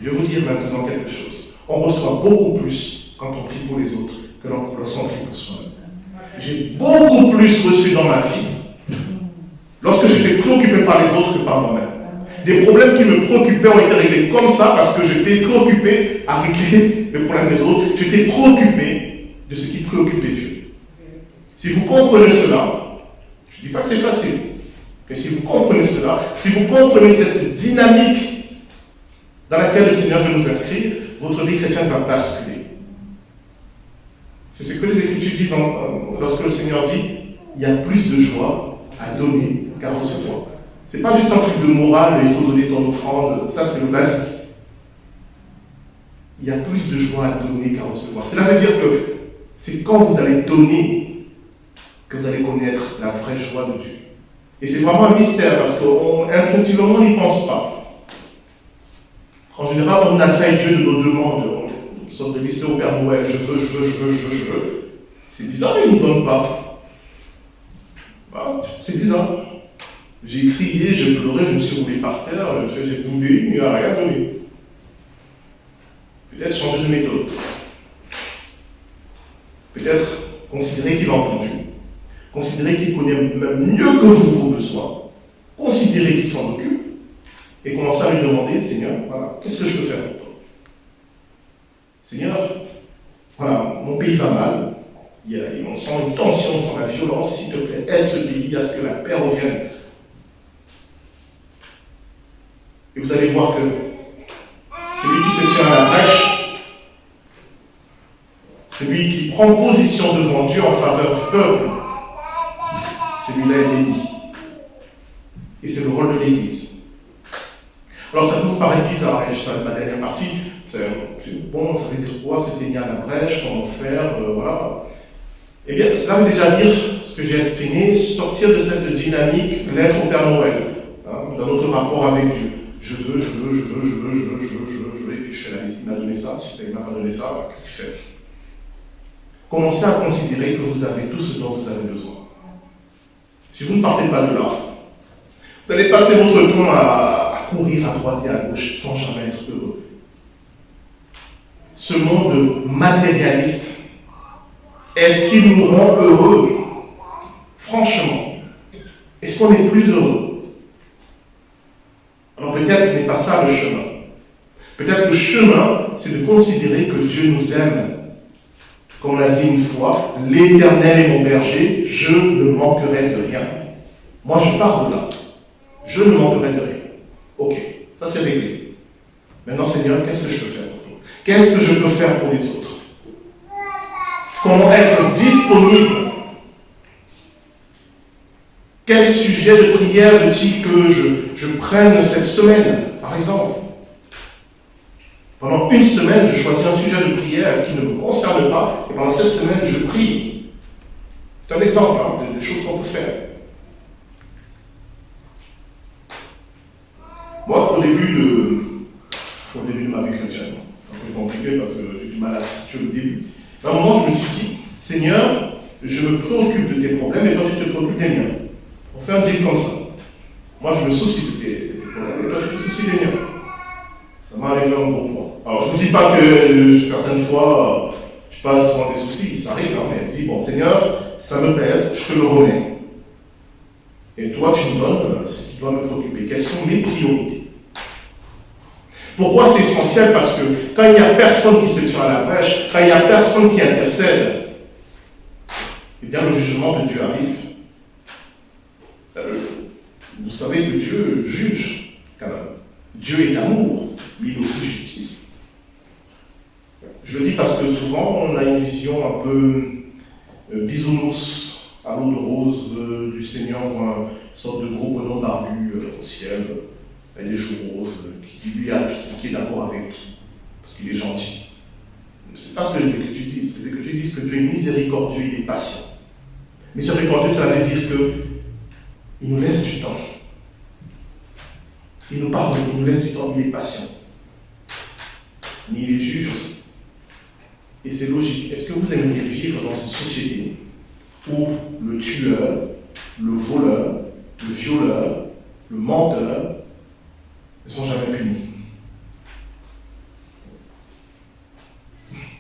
Je vais vous dire maintenant quelque chose. On reçoit beaucoup plus quand on prie pour les autres que lorsqu'on prie pour soi-même. J'ai beaucoup plus reçu dans ma vie lorsque j'étais préoccupé par les autres que par moi-même. Des problèmes qui me préoccupaient ont été réglés comme ça parce que j'étais préoccupé à régler les problèmes des autres. J'étais préoccupé de ce qui préoccupait Dieu. Si vous comprenez cela, je ne dis pas que c'est facile, mais si vous comprenez cela, si vous comprenez cette dynamique dans laquelle le Seigneur veut nous inscrire, votre vie chrétienne va basculer. C'est ce que les Écritures disent lorsque le Seigneur dit il y a plus de joie à donner qu'à recevoir. Ce n'est pas juste un truc de morale, il faut donner ton offrande, ça c'est le basique. Il y a plus de joie à donner qu'à recevoir. Cela veut dire que c'est quand vous allez donner que vous allez connaître la vraie joie de Dieu. Et c'est vraiment un mystère parce qu'intuitivement on n'y pense pas. En général, on assaille Dieu de nos demandes. On sort de lister au Père Noël, je veux. C'est bizarre, il ne nous donne pas. C'est bizarre. J'ai crié, j'ai pleuré, je me suis roulé par terre, j'ai boudé, il n'a rien donné. Peut-être changer de méthode. Peut-être considérer qu'il a entendu. Considérez qu'il connaît même mieux que vous vos besoins. Considérez qu'il s'en occupe. Et commencez à lui demander, Seigneur, voilà, qu'est-ce que je peux faire pour toi? Seigneur, voilà, mon pays va mal. On sent une tension, on sent la violence. S'il te plaît, aide ce pays à ce que la paix revienne. Et vous allez voir que celui qui se tient à la brèche, celui qui prend position devant Dieu en faveur du peuple, celui-là est béni. Et c'est le rôle de l'Église. Alors ça peut vous paraître bizarre, et je sais ma dernière partie, bon, ça veut dire quoi, se tenir à la brèche, comment faire, voilà. Eh bien, cela veut déjà dire ce que j'ai exprimé, sortir de cette dynamique, l'être au Père Noël, dans notre rapport avec Dieu. Je veux, et puis je fais la liste, il m'a donné ça, si il ne m'a pas donné ça, qu'est-ce qu'il fait? Commencez à considérer que vous avez tout ce dont vous avez besoin. Si vous ne partez pas de là, vous allez passer votre temps à courir à droite et à gauche sans jamais être heureux. Ce monde matérialiste, est-ce qu'il nous rend heureux? Franchement, est-ce qu'on est plus heureux? Alors peut-être ce n'est pas ça le chemin. Peut-être le chemin, c'est de considérer que Dieu nous aime. Comme on l'a dit une fois, l'Éternel est mon berger, je ne manquerai de rien. Moi, je pars de là. Je ne manquerai de rien. Ok, ça c'est réglé. Maintenant, Seigneur, qu'est-ce que je peux faire pour toi? Qu'est-ce que je peux faire pour les autres? Comment être disponible? Quel sujet de prière veux-tu que je prenne cette semaine, par exemple? Pendant une semaine, je choisis un sujet de prière qui ne me concerne pas, et pendant cette semaine, je prie. C'est un exemple des choses qu'on peut faire. Moi, au début de ma vie chrétienne, c'est un peu compliqué parce que j'ai du mal à situer le début. À un moment, je me suis dit, Seigneur, je me préoccupe de tes problèmes et toi, tu te préoccupes des miens. On fait un deal comme ça. Moi, je me soucie de tes problèmes et toi, tu te soucies des miens. Ça m'est arrivé un gros point. Alors, je ne vous dis pas que certaines fois, je passe souvent des soucis, ça arrive, mais je dis, bon, Seigneur, ça me pèse, je te le remets. Et toi, tu me donnes ce qui doit me préoccuper. Quelles sont mes priorités? Pourquoi c'est essentiel? Parce que quand il n'y a personne qui se tient à la brèche, quand il n'y a personne qui intercède, eh bien, le jugement de Dieu arrive. Vous savez que Dieu juge, quand même. Dieu est amour, mais il est aussi justice. Je le dis parce que souvent, on a une vision un peu bisounours, à l'eau de rose du Seigneur, une sorte de gros bonhomme barbu au ciel, avec des joues roses, qui dit lui à tout, qui est d'accord avec tout, parce qu'il est gentil. C'est pas ce que les Écritures disent. Les Écritures disent que Dieu est miséricordieux, il est patient. Miséricordieux, ça veut dire qu'il nous laisse du temps. Il nous pardonne, il nous laisse du temps, il est patient. Mais il est juge aussi. Et c'est logique. Est-ce que vous aimeriez vivre dans une société où le tueur, le voleur, le violeur, le menteur ne sont jamais punis?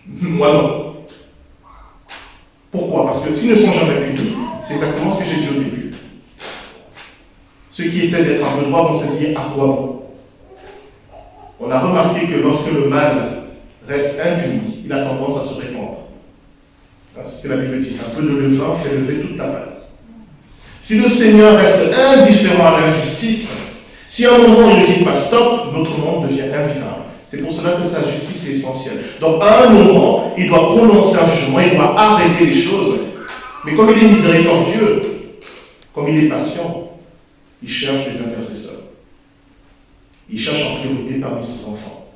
Moi non. Pourquoi? Parce que s'ils ne sont jamais punis, c'est exactement ce que j'ai dit au début. Ceux qui essaient d'être un peu droits vont se dire à quoi bon? On a remarqué que lorsque le mal reste impuni, il a tendance à se répandre. C'est ce que la Bible dit. Un peu de levain fait lever toute la pâte. Si le Seigneur reste indifférent à l'injustice, si à un moment il ne dit pas stop, notre monde devient invivable. C'est pour cela que sa justice est essentielle. Donc à un moment, il doit prononcer un jugement, il doit arrêter les choses. Mais comme il est miséricordieux, comme il est patient, il cherche des intercesseurs. Il cherche en priorité parmi ses enfants.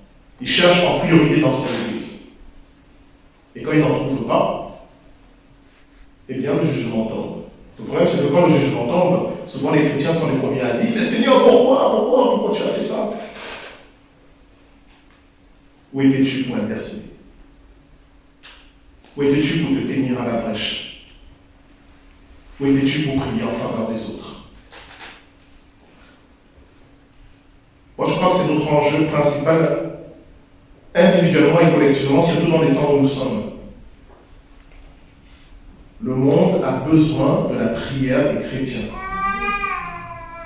Il cherche en priorité dans son église. Et quand il n'en trouve pas, eh bien le jugement tombe. Le problème, c'est que quand le jugement tombe, souvent les chrétiens sont les premiers à dire, mais Seigneur, pourquoi tu as fait ça? Où étais-tu pour intercéder? Où étais-tu pour te tenir à la brèche? Où étais-tu pour prier en faveur des autres? Moi, je crois que c'est notre enjeu principal, individuellement et collectivement, surtout dans les temps où nous sommes. Le monde a besoin de la prière des chrétiens.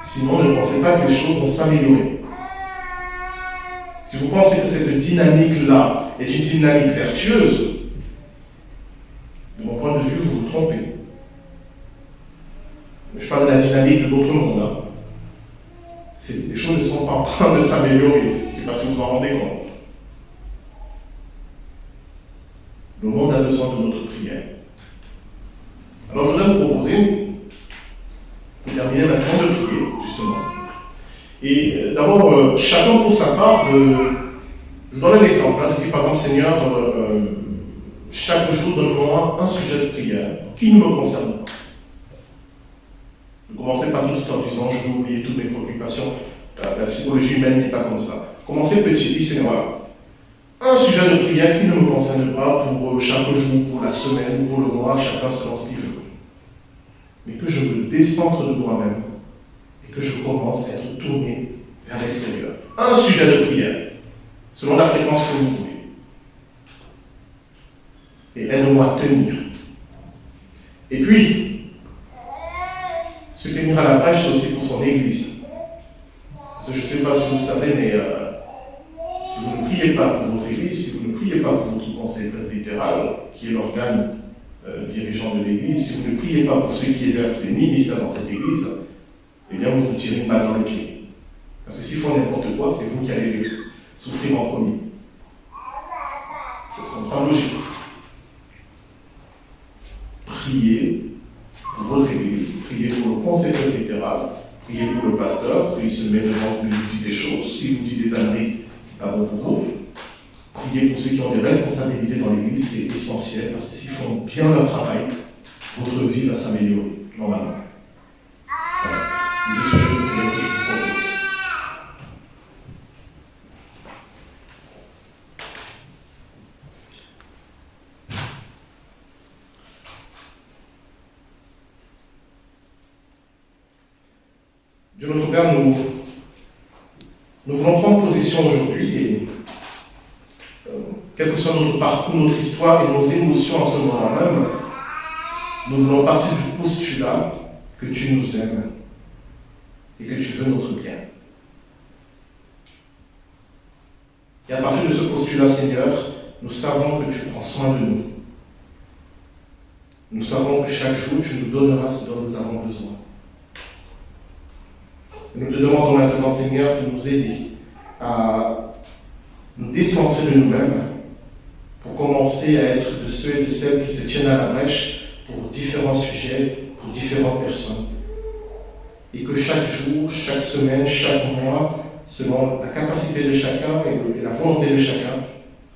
Sinon, ne pensez pas que les choses vont s'améliorer. Si vous pensez que cette dynamique-là est une dynamique vertueuse, de mon point de vue, vous vous trompez. Je parle de la dynamique de notre monde. Hein. Les choses ne sont pas en train de s'améliorer. Je ne sais pas si vous vous en rendez compte. Le monde a besoin de notre prière. Alors, je voudrais vous proposer, pour terminer maintenant, de prier, justement. Et d'abord, chacun pour sa part, je donne un exemple, de dire par exemple, Seigneur, chaque jour, donne-moi un sujet de prière qui ne me concerne pas. Ne commencez pas tout en disant, je vais oublier toutes mes préoccupations. La psychologie humaine n'est pas comme ça. Commencez petit, dites, Seigneur, un sujet de prière qui ne me concerne pas pour chaque jour, pour la semaine ou pour le mois, chacun selon ce qu'il veut. Mais que je me décentre de moi-même et que je commence à être tourné vers l'extérieur. Un sujet de prière, selon la fréquence que vous voulez. Et aide-moi à tenir. Et puis, se tenir à la brèche, c'est aussi pour son église. Parce que je ne sais pas si vous le savez, mais si vous ne priez pas pour votre église, si vous ne priez pas pour votre conseil presbytéral, qui est l'organe dirigeant de l'église, si vous ne priez pas pour ceux qui exercent les ministères dans cette église, eh bien vous vous tirez une balle dans le pied. Parce que s'ils font n'importe quoi, c'est vous qui allez souffrir en premier. Ça me semble logique. Priez pour votre église, priez pour le conseil presbytéral, priez pour le pasteur, parce qu'il se met devant vous, il vous dit des choses. S'il vous dit des âneries, c'est pas bon pour vous. Priez pour ceux qui ont des responsabilités dans l'église, c'est essentiel, parce que s'ils font bien leur travail, votre vie va s'améliorer, normalement. Voilà. Les deux sujets de prière que je vous propose. Dieu notre Père, nous voulons prendre position aujourd'hui et quel que soit notre parcours, notre histoire et nos émotions en ce moment même, nous voulons partir du postulat que tu nous aimes et que tu veux notre bien. Et à partir de ce postulat, Seigneur, nous savons que tu prends soin de nous. Nous savons que chaque jour, tu nous donneras ce dont nous avons besoin. Et nous te demandons maintenant, Seigneur, de nous aider à nous décentrer de nous-mêmes pour commencer à être de ceux et de celles qui se tiennent à la brèche pour différents sujets, pour différentes personnes. Et que chaque jour, chaque semaine, chaque mois, selon la capacité de chacun et la volonté de chacun,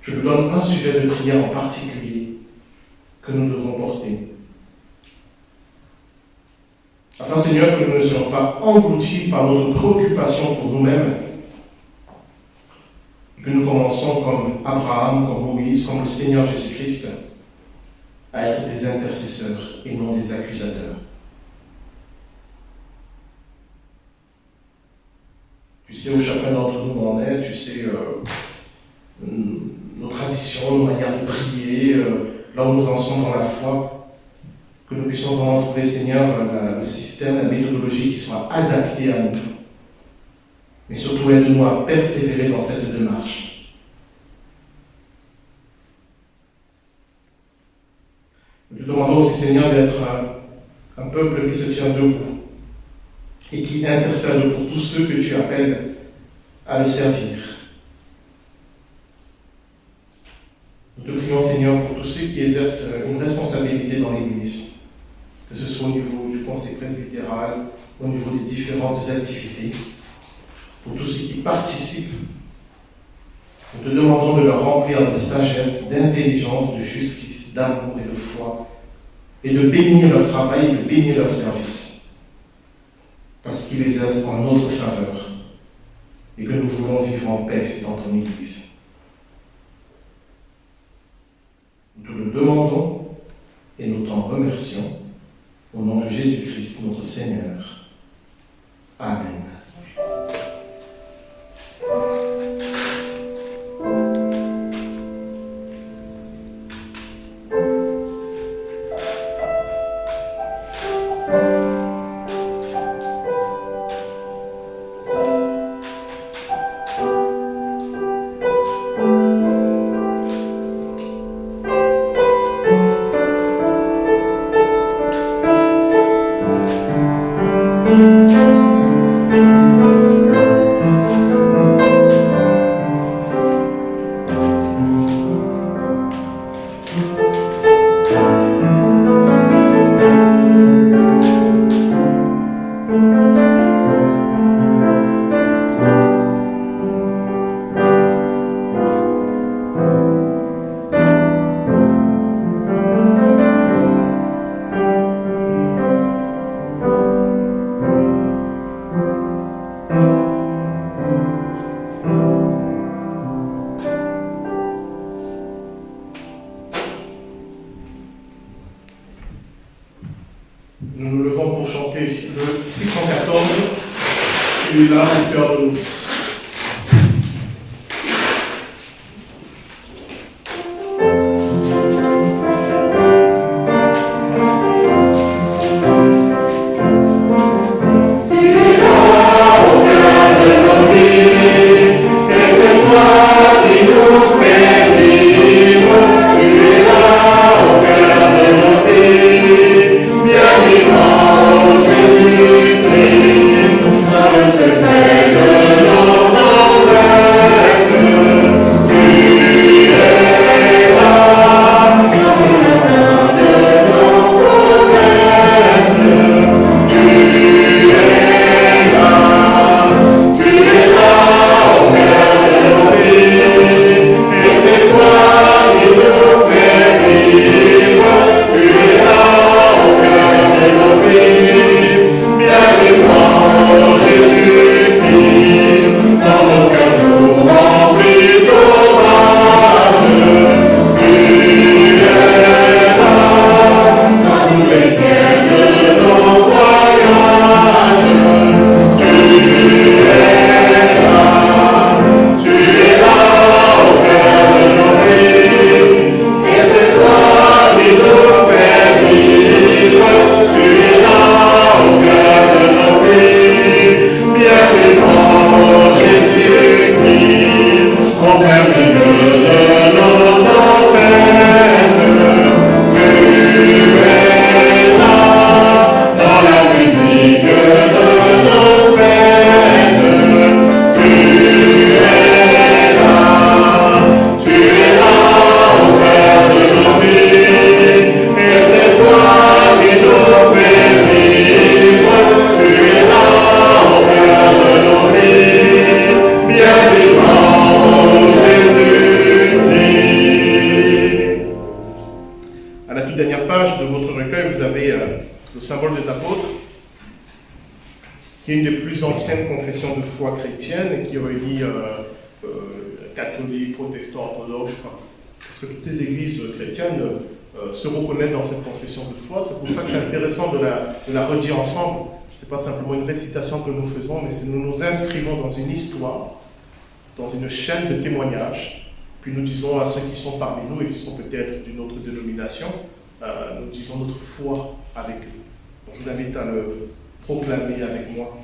je nous donne un sujet de prière en particulier que nous devons porter. Afin, Seigneur, que nous ne soyons pas engloutis par notre préoccupation pour nous-mêmes, et que nous commençons comme Abraham, comme Moïse, comme le Seigneur Jésus-Christ, à être des intercesseurs et non des accusateurs. Tu sais où chacun d'entre nous en est, tu sais nos traditions, nos manières de prier, là où nous en sommes dans la foi, que nous puissions vraiment trouver, Seigneur, le système, la méthodologie qui soit adaptée à nous. Mais surtout, aide-nous à persévérer dans cette démarche. Nous te demandons aussi, Seigneur, d'être un peuple qui se tient debout et qui intercède pour tous ceux que tu appelles à le servir. Nous te prions, Seigneur, pour tous ceux qui exercent une responsabilité dans l'Église, que ce soit au niveau du conseil presbytéral, au niveau des différentes activités, pour tous ceux qui participent. Nous te demandons de leur remplir de sagesse, d'intelligence, de justice, d'amour et de foi, et de bénir leur travail et de bénir leur service, parce qu'ils exercent en notre faveur, et que nous voulons vivre en paix dans ton Église. Nous te le demandons et nous t'en remercions. Au nom de Jésus-Christ, notre Seigneur. Amen. Nous nous levons pour chanter le 614, celui-là, au cœur de nous. Jésus-Christ, dans le secret de nos le symbole des apôtres, qui est une des plus anciennes confessions de foi chrétienne et qui réunit catholiques, protestants, orthodoxes, je crois. Parce que toutes les églises chrétiennes se reconnaissent dans cette confession de foi. C'est pour ça que c'est intéressant de la redire ensemble. Ce n'est pas simplement une récitation que nous faisons, mais nous nous inscrivons dans une histoire, dans une chaîne de témoignages. Puis nous disons à ceux qui sont parmi nous et qui sont peut-être d'une autre dénomination, nous disons notre foi avec eux. Donc, je vous invite à le proclamer avec moi.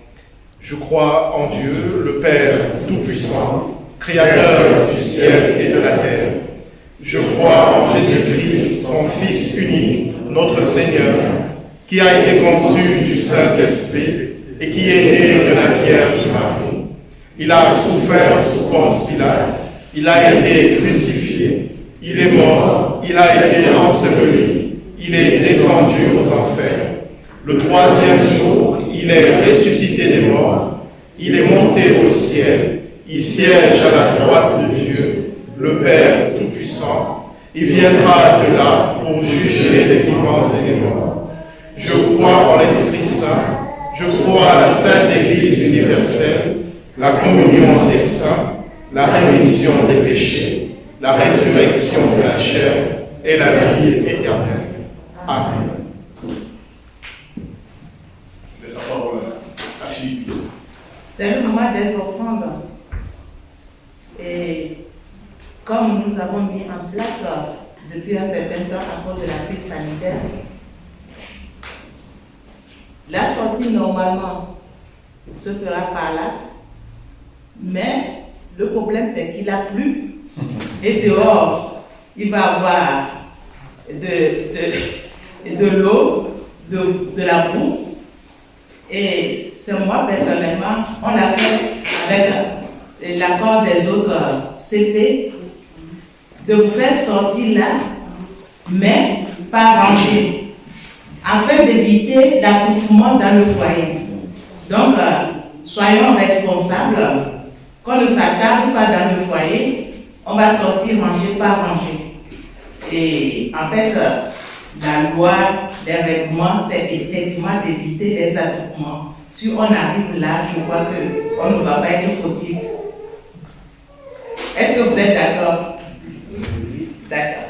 Je crois en Dieu, le Père Tout-Puissant, Créateur du ciel et de la terre. Je crois en Jésus-Christ, son Fils unique, notre Seigneur, qui a été conçu du Saint-Esprit et qui est né de la Vierge Marie. Il a souffert sous Ponce Pilate, il a été crucifié, il est mort, il a été enseveli, il est descendu aux enfers. Le troisième jour, il est ressuscité des morts, il est monté au ciel, il siège à la droite de Dieu, le Père Tout-Puissant. Il viendra de là pour juger les vivants et les morts. Je crois en l'Esprit Saint, je crois à la Sainte Église universelle, la communion des saints, la rémission des péchés, la résurrection de la chair et la vie éternelle. Amen. Laisse la parole à Philippe. C'est le moment des offrandes. Et comme nous avons mis en place depuis un certain temps à cause de la crise sanitaire, la sortie normalement se fera par là, mais le problème c'est qu'il a plu et dehors il va y avoir de l'eau, de la boue. Et c'est moi personnellement, on l'a fait avec l'accord des autres CP, de vous faire sortir là, mais pas rangé, afin d'éviter l'attroupement dans le foyer. Donc, soyons responsables, qu'on ne s'attarde pas dans le foyer, on va sortir rangé par rangé. Et en fait, la loi des règlements, c'est effectivement d'éviter les attroupements. Si on arrive là, je crois qu'on ne va pas être fautif. Est-ce que vous êtes d'accord? Oui. D'accord.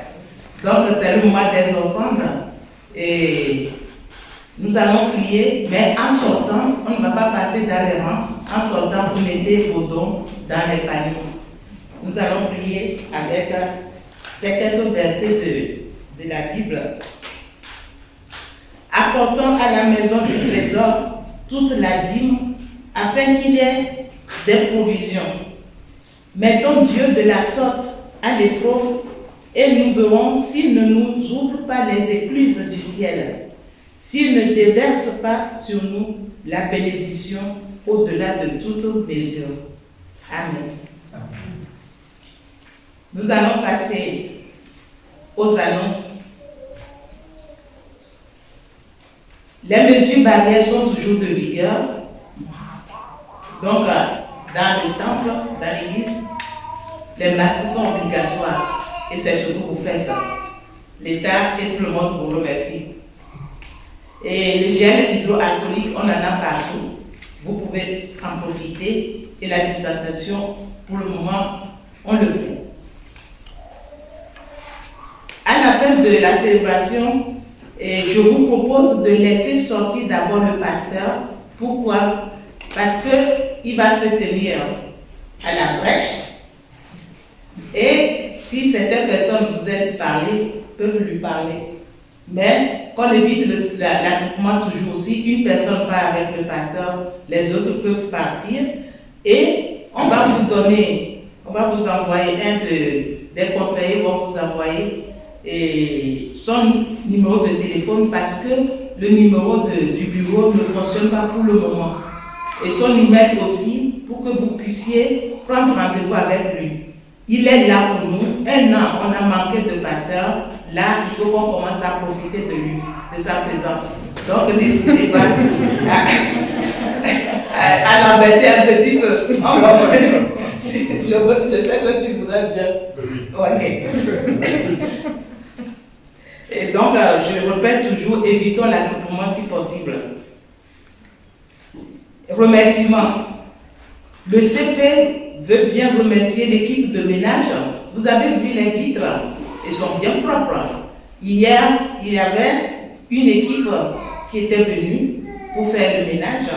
Donc, c'est le moment des offrandes. Et nous allons prier, mais en sortant, on ne va pas passer dans les rangs. En sortant, vous mettez vos dons dans les paniers. Nous allons prier avec ces quelques versets de la Bible. Apportons à la maison du trésor toute la dîme, afin qu'il y ait des provisions. Mettons Dieu de la sorte à l'épreuve, et nous verrons s'il ne nous ouvre pas les écluses du ciel, s'il ne déverse pas sur nous la bénédiction au-delà de toute mesure. Amen. Nous allons passer aux annonces. Les mesures barrières sont toujours de vigueur. Donc, dans le temple, dans l'église, les masques sont obligatoires. Et c'est ce que vous faites. L'État et tout le monde vous remercie. Et le gel hydroalcoolique, on en a partout. Vous pouvez en profiter. Et la distanciation, pour le moment, on le fait. À la fin de la célébration, je vous propose de laisser sortir d'abord le pasteur. Pourquoi? Parce qu'il va se tenir à la brèche. Et si certaines personnes voudraient lui parler, peuvent lui parler. Mais qu'on évite l'attroupement toujours. Si une personne part avec le pasteur, les autres peuvent partir. Et on va vous donner, on va vous envoyer des conseillers vont vous envoyer son numéro de téléphone parce que le numéro du bureau ne fonctionne pas pour le moment. Et son email aussi pour que vous puissiez prendre rendez-vous avec lui. Il est là pour nous. Un an, on a manqué de pasteur. Là, il faut qu'on commence à profiter de lui, de sa présence. Donc, n'hésitez pas à l'embêter un petit peu. Je sais que tu voudrais bien. Ok. Et donc, je le répète toujours, évitons l'attroupement si possible. Remerciements. Le CP veut bien remercier l'équipe de ménage. Vous avez vu les vitres, elles sont bien propres. Hier, il y avait une équipe qui était venue pour faire le ménage.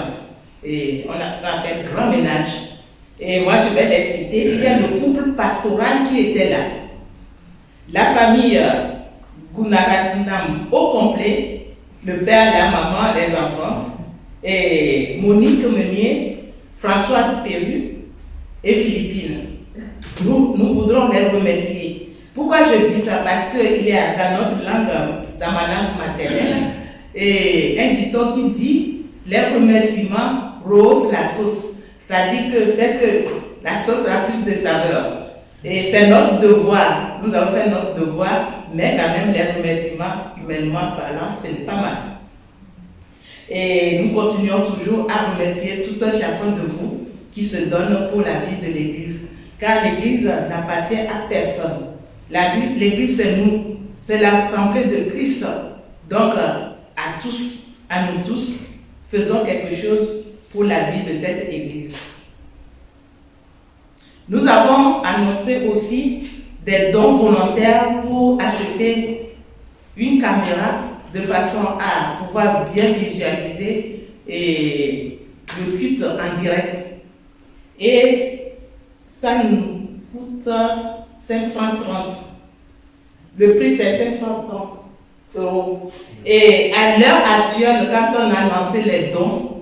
Et on appelle grand ménage. Et moi, je vais les citer. Il y a le couple pastoral qui était là. La famille Gunaratinam au complet, le père, la maman, les enfants, et Monique Meunier, Françoise Perru et Philippine. Nous voudrons les remercier. Pourquoi je dis ça? Parce qu'il y a dans notre langue, dans ma langue maternelle, un dicton qui dit les remerciements rehaussent la sauce. C'est-à-dire que fait que la sauce a plus de saveur. Et c'est notre devoir. Nous avons fait notre devoir, mais quand même les remerciements, humainement parlant, c'est pas mal. Et nous continuons toujours à remercier tout un chacun de vous qui se donne pour la vie de l'Église. Car l'Église n'appartient à personne. L'Église, c'est nous. C'est l'assemblée de Christ. Donc, à tous, à nous tous, faisons quelque chose pour la vie de cette Église. Nous avons annoncé aussi des dons volontaires pour acheter une caméra de façon à pouvoir bien visualiser le culte en direct. Et ça nous coûte 530. Le prix c'est 530 €. Et à l'heure actuelle, quand on a lancé les dons,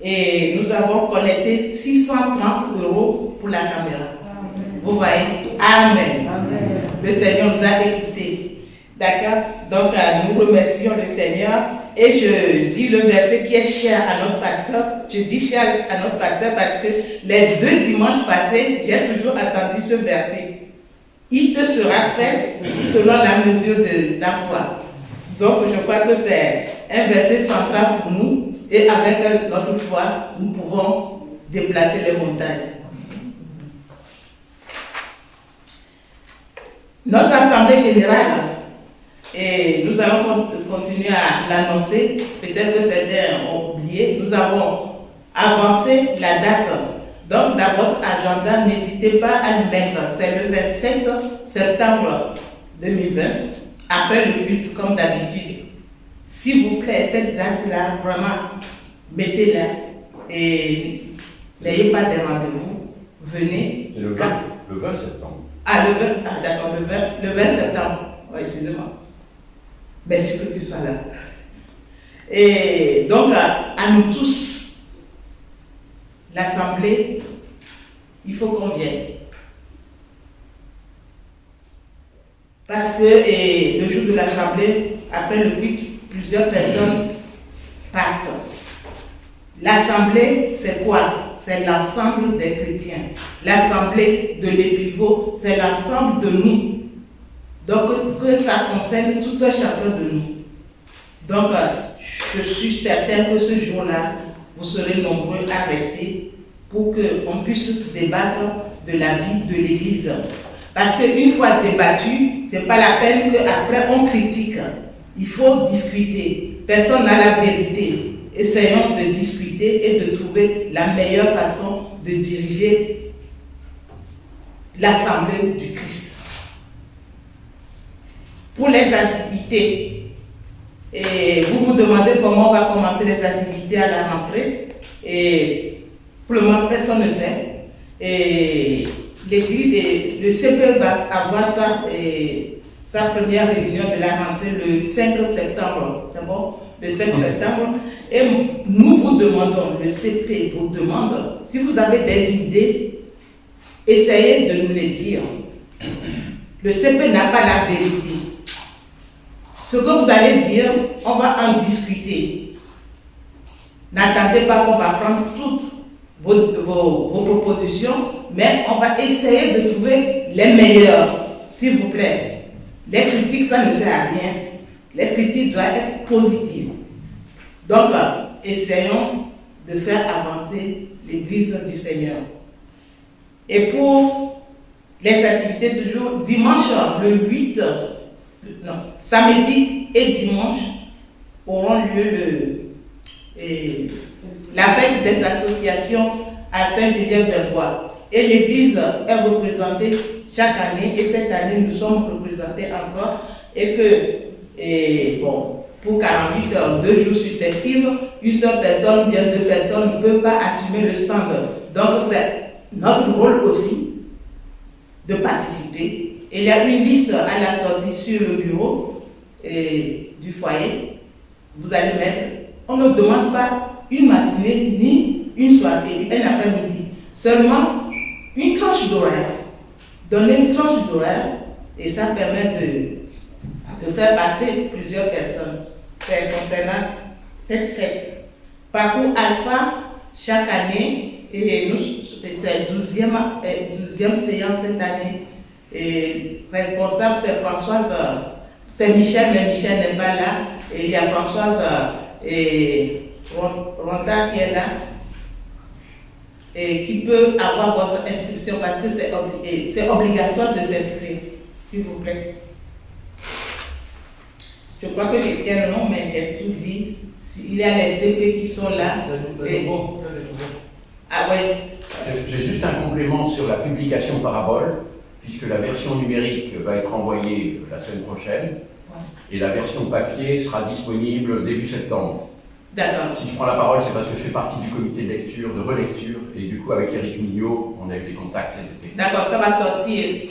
et nous avons collecté 630 € pour la caméra. Amen. Vous voyez? Amen. Amen. Le Seigneur nous a écoutés. D'accord? Donc, nous remercions le Seigneur. Et je dis le verset qui est cher à notre pasteur. Je dis cher à notre pasteur parce que les 2 dimanches passés, j'ai toujours entendu ce verset. Il te sera fait selon la mesure de ta foi. Donc, je crois que c'est un verset central pour nous. Et avec notre foi, nous pouvons déplacer les montagnes. Notre Assemblée générale, et nous allons continuer à l'annoncer, peut-être que certains ont oublié, nous avons avancé la date. Donc, dans votre agenda, n'hésitez pas à le mettre. C'est le 27 septembre 2020, après le culte, comme d'habitude. S'il vous plaît, cette date-là, vraiment, mettez-la et n'ayez pas de rendez-vous. Venez. C'est le 20 septembre. Ah, d'accord, le 20 septembre. Oui, excusez-moi. Merci que tu sois là. Et donc, à nous tous, l'Assemblée, il faut qu'on vienne. Parce que le jour de l'Assemblée, après le culte, plusieurs personnes partent. L'Assemblée, c'est quoi? C'est l'ensemble des chrétiens. L'Assemblée de l'Épivot, c'est l'ensemble de nous. Donc, que ça concerne tout un chacun de nous. Donc, je suis certaine que ce jour-là, vous serez nombreux à rester pour qu'on puisse débattre de la vie de l'Église. Parce qu'une fois débattu, ce n'est pas la peine qu'après on critique. Il faut discuter. Personne n'a la vérité. Essayons de discuter et de trouver la meilleure façon de diriger l'Assemblée du Christ. Pour les activités, et vous vous demandez comment on va commencer les activités à la rentrée, et pour le moment, personne ne sait. Et l'église, le CPE va avoir sa première réunion de la rentrée le 5 septembre. C'est bon? Le 5 septembre. Et nous vous demandons, le CP vous demande, si vous avez des idées, essayez de nous les dire. Le CP n'a pas la vérité. Ce que vous allez dire, on va en discuter. N'attendez pas qu'on va prendre toutes vos propositions, mais on va essayer de trouver les meilleures, s'il vous plaît. Les critiques, ça ne sert à rien. Les critiques doivent être positives. Donc, essayons de faire avancer l'Église du Seigneur. Et pour les activités, toujours, dimanche, le 8 samedi et dimanche auront lieu la fête des associations à Sainte-Geneviève-des-Bois. Et l'église est représentée chaque année, et cette année nous sommes représentés encore, et que, pour 48 heures, 2 jours successifs, une seule personne, bien 2 personnes ne peuvent pas assumer le stand. Donc c'est notre rôle aussi de participer. Et il y a une liste à la sortie sur le bureau du foyer. Vous allez mettre, on ne demande pas une matinée ni une soirée, un après-midi, seulement une tranche d'horaire. Donner une tranche d'horaire, et ça permet de faire passer plusieurs personnes. C'est concernant cette fête. Parcours Alpha, chaque année, et c'est 12e séance cette année. Et responsable, c'est Françoise, c'est Michel, mais Michel n'est pas là. Et il y a Françoise Ronda qui est là, et qui peut avoir votre inscription parce que c'est obligatoire de s'inscrire, s'il vous plaît. Je crois que j'ai quel nom, mais j'ai tout dit. Il y a les CP qui sont là. Ah oui. J'ai juste un complément sur la publication Parabole, puisque la version numérique va être envoyée la semaine prochaine, et la version papier sera disponible début septembre. D'accord. Si je prends la parole, c'est parce que je fais partie du comité de lecture, de relecture, et du coup avec Eric Mignot, on a eu des contacts cet été. D'accord, ça va sortir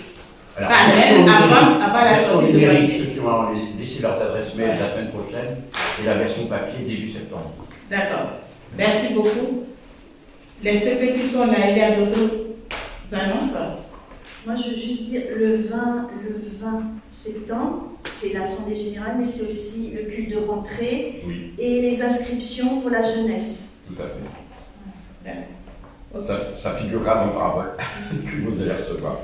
Alors, avant la sortie de numérique, ceux qui ont laissé leurs adresses mail la semaine prochaine, et la version papier début septembre. D'accord. Merci beaucoup. Les CP qui sont là, il y a d'autres annonces? Moi, je veux juste dire, le 20 septembre, c'est l'Assemblée générale, mais c'est aussi le culte de rentrée et les inscriptions pour la jeunesse. Tout à fait. Ça figurera dans le Parabole que vous allez recevoir.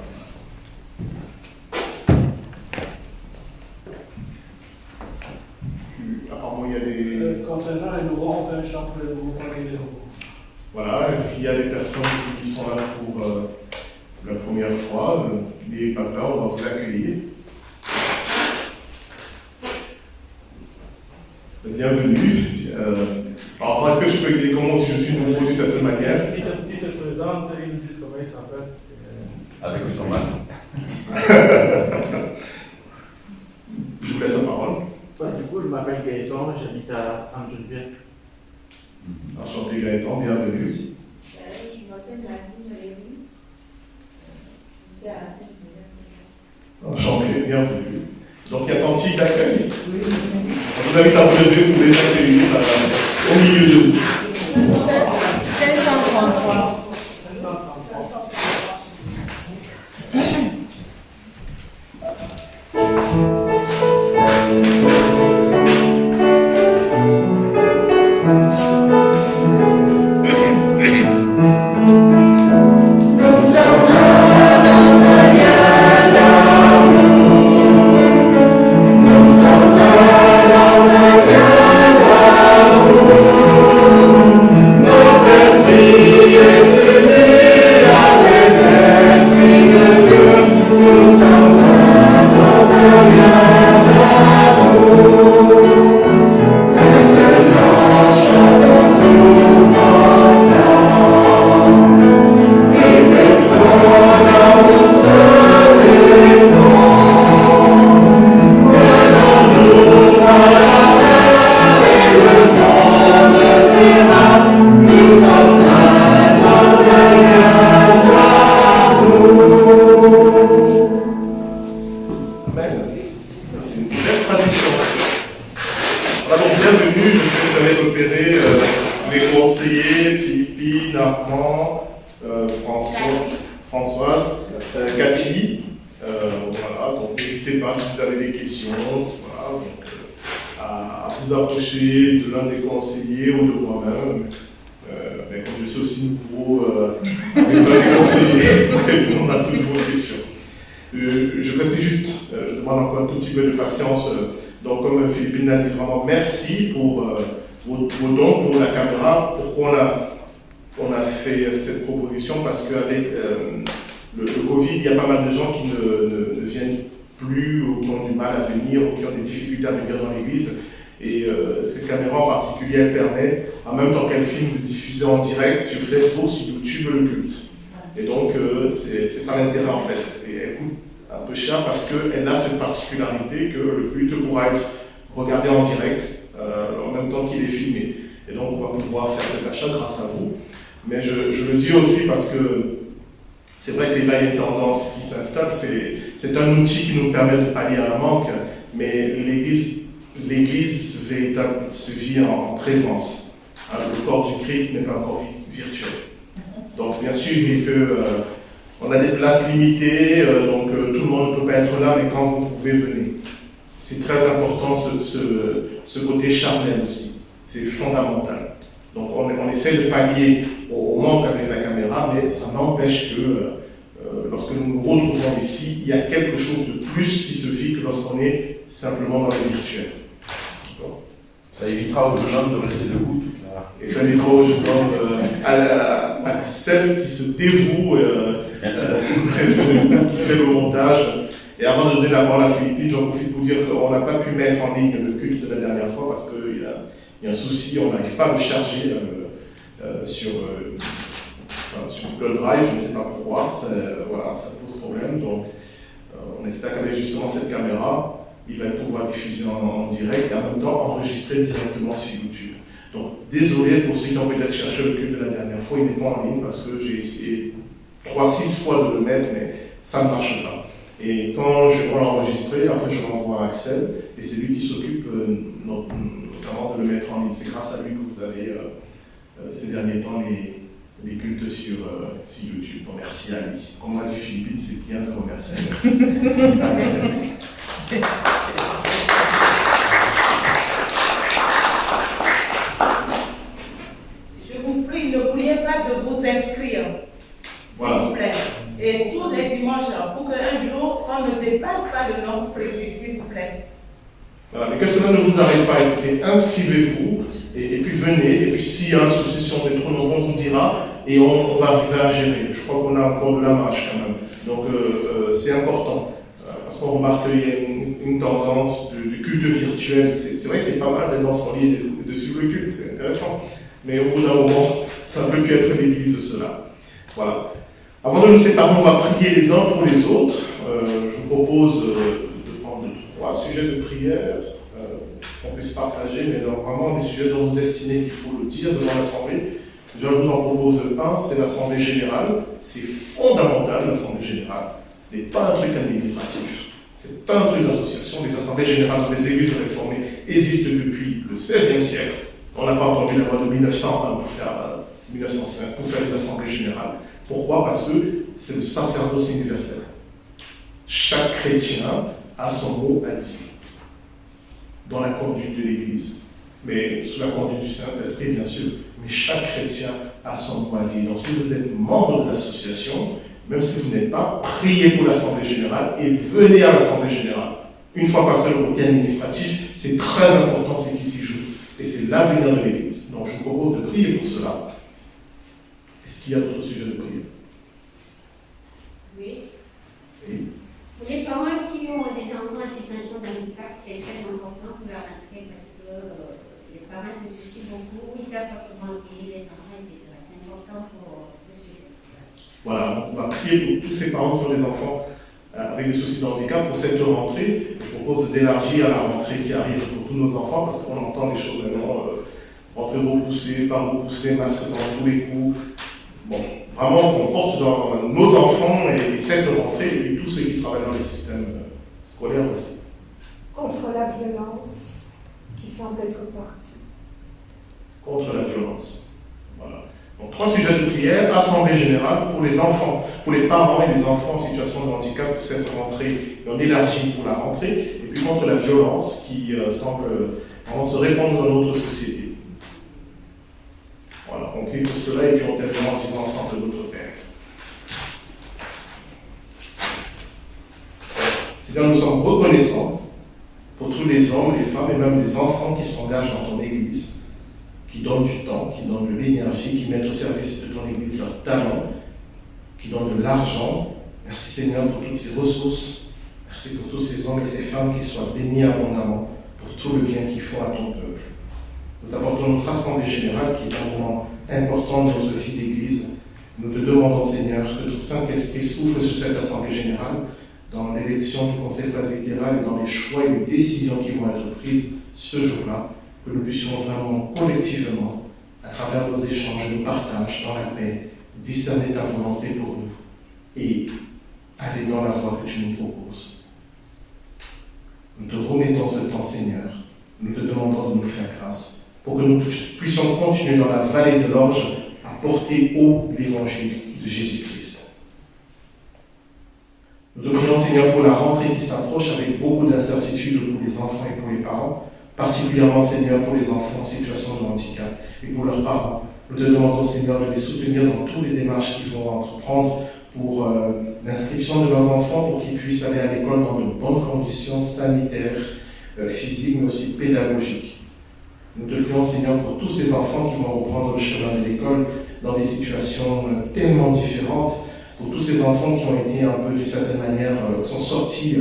Apparemment, il y a des... Concernant les nouveaux, on fait un chant pour les nouveaux, les nouveaux. Voilà, est-ce qu'il y a des personnes qui sont là pour la première fois? N'ayez pas peur, on va vous accueillir. Bienvenue. Alors, est-ce que je peux guider comment si je suis nouveau d'une certaine manière? Il se présente, il nous dit comment il s'appelle. Avec le son mal. Je vous laisse la parole. Du coup, je m'appelle Gaëtan, j'habite à Sainte-Geneviève. Enchanté Gaëtan, bienvenue. Je m'appelle Nadine Valérie. Je suis à Sainte-Geneviève. Enchanté, bienvenue. Donc il y a cantique d'accueil. Oui. Je vous invite à vous lever pour les accueillir au milieu de vous. 533. Merci pour vos dons pour la caméra. Pourquoi on a fait cette proposition? Parce qu'avec le Covid, il y a pas mal de gens qui ne viennent plus ou qui ont du mal à venir ou qui ont des difficultés à venir dans l'église. Et cette caméra en particulier, elle permet, en même temps qu'elle filme, de diffuser en direct sur Facebook, sur YouTube, le culte. Et donc, c'est ça l'intérêt en fait. Et elle coûte un peu cher parce qu'elle a cette particularité que le culte pourra être regardé en direct en même temps qu'il est filmé. Et donc, on va pouvoir faire cet achat grâce à vous. Mais je le dis aussi parce que c'est vrai que là, il y a une tendance qui s'installe. C'est un outil qui nous permet de pallier un manque, mais l'Église véritable se vit en présence. Le corps du Christ n'est pas encore virtuel. Donc, bien sûr, on a des places limitées, donc tout le monde ne peut pas être là, mais quand vous pouvez, venez. C'est très important ce côté charnel aussi. C'est fondamental. Donc, on essaie de pallier au manque avec la caméra, mais ça n'empêche que lorsque nous nous retrouvons ici, il y a quelque chose de plus qui se vit que lorsqu'on est simplement dans le virtuel. Ça évitera aux jeunes hommes de rester debout toute la... Et ça évitera aux jeunes hommes, à celles qui se dévouent, qui fait le montage. Et avant de donner la parole à Philippine, j'en profite pour dire qu'on n'a pas pu mettre en ligne le culte de la dernière fois parce qu'il y a un souci, on n'arrive pas à le charger sur Google Drive, je ne sais pas pourquoi, voilà, ça pose problème. Donc on espère qu'avec justement cette caméra, il va pouvoir diffuser en direct et en même temps enregistrer directement sur YouTube. Donc désolé pour ceux qui ont peut-être cherché le culte de la dernière fois, il n'est pas en ligne parce que j'ai essayé 3-6 fois de le mettre, mais ça ne marche pas. Et quand on l'a enregistré, après je l'envoie à Axel et c'est lui qui s'occupe notamment de le mettre en ligne. C'est grâce à lui que vous avez ces derniers temps les cultes sur YouTube. Donc, merci à lui. Comme l'a dit Philippine, c'est bien de remercier. Merci. Je vous prie, n'oubliez pas de vous inscrire, Voilà. s'il vous plaît. Et tous les dimanches, pour qu'un jour, on ne dépasse pas le nombre prévu, s'il vous plaît. Voilà, mais que cela ne vous arrive pas, écoutez, inscrivez-vous et puis venez. Et puis s'il y a un souci, si on est trop nombreux, on vous dira et on va arriver à gérer. Je crois qu'on a encore de la marge quand même. Donc c'est important. Parce qu'on remarque qu'il y a une tendance de culte virtuel. C'est vrai que c'est pas mal d'être dans son lit et de suivre le culte, c'est intéressant. Mais au bout d'un moment, ça ne peut plus être l'église cela. Voilà. Avant de nous séparer, on va prier les uns pour les autres. Je vous propose de prendre 3 sujets de prière qu'on puisse partager, mais vraiment des sujets dont vous estimez qu'il faut le dire devant l'Assemblée. Déjà, je vous en propose un, c'est l'Assemblée Générale. C'est fondamental, l'Assemblée Générale. Ce n'est pas un truc administratif, ce n'est pas un truc d'association. Les assemblées générales dans les églises réformées existent depuis le XVIe siècle. On n'a pas entendu la loi de 1901 pour faire 1905 pour faire les assemblées générales. Pourquoi? Parce que c'est le sacerdoce universel. Chaque chrétien a son mot à dire dans la conduite de l'Église, mais sous la conduite du Saint-Esprit, bien sûr. Mais chaque chrétien a son mot à dire. Donc si vous êtes membre de l'association, même si vous n'êtes pas, priez pour l'Assemblée Générale et venez à l'Assemblée Générale. Une fois passé le côté administratif, c'est très important ce qui s'y joue. Et c'est l'avenir de l'Église. Donc je vous propose de prier pour cela. Est-ce qu'il y a d'autres sujets de prière? Oui. Oui. Les parents qui ont des enfants en situation de handicap, c'est très important pour leur rentrée parce que les parents se soucient beaucoup, ils savent pas comment payer les enfants, etc. C'est important pour ce sujet. Voilà, on va prier pour tous ces parents qui ont des enfants avec des soucis de handicap pour cette rentrée. Je propose d'élargir à la rentrée qui arrive pour tous nos enfants parce qu'on entend des choses maintenant, rentrée repoussée, pas repoussée, masque dans tous les coups. Bon, vraiment, on porte dans nos enfants et cette rentrée et puis tous ceux qui travaillent dans les systèmes scolaires aussi. Contre la violence qui semble être partout. Contre la violence. Voilà. Donc 3 sujets de prière, assemblée générale pour les enfants, pour les parents et les enfants en situation de handicap pour cette rentrée, et on élargit pour la rentrée, et puis contre la violence qui semble vraiment se répandre dans notre société. Voilà, on prie pour cela et puis on termine en disant ensemble notre Père. C'est-à-dire nous sommes reconnaissants pour tous les hommes, les femmes et même les enfants qui s'engagent dans ton Église, qui donnent du temps, qui donnent de l'énergie, qui mettent au service de ton Église leur talent, qui donnent de l'argent. Merci Seigneur pour toutes ces ressources. Merci pour tous ces hommes et ces femmes qui soient bénis abondamment pour tout le bien qu'ils font à ton peuple. Nous t'apportons notre assemblée générale qui est un moment important de notre vie d'Église. Nous te demandons, Seigneur, que ton Saint-Esprit souffle sur cette assemblée générale dans l'élection du conseil presbytéral et dans les choix et les décisions qui vont être prises ce jour-là, que nous puissions vraiment collectivement, à travers nos échanges, nos partages, dans la paix, discerner ta volonté pour nous et aller dans la voie que tu nous proposes. Nous te remettons ce temps, Seigneur. Nous te demandons de nous faire grâce pour que nous puissions continuer dans la vallée de l'Orge à porter haut l'évangile de Jésus-Christ. Nous te prions, Seigneur, pour la rentrée qui s'approche avec beaucoup d'incertitudes pour les enfants et pour les parents, particulièrement, Seigneur, pour les enfants en situation de handicap et pour leurs parents. Nous te demandons, Seigneur, de les soutenir dans toutes les démarches qu'ils vont entreprendre pour l'inscription de leurs enfants, pour qu'ils puissent aller à l'école dans de bonnes conditions sanitaires, physiques, mais aussi pédagogiques. Nous te prions, Seigneur, pour tous ces enfants qui vont reprendre le chemin de l'école dans des situations tellement différentes, pour tous ces enfants qui ont été un peu, d'une certaine manière, sont sortis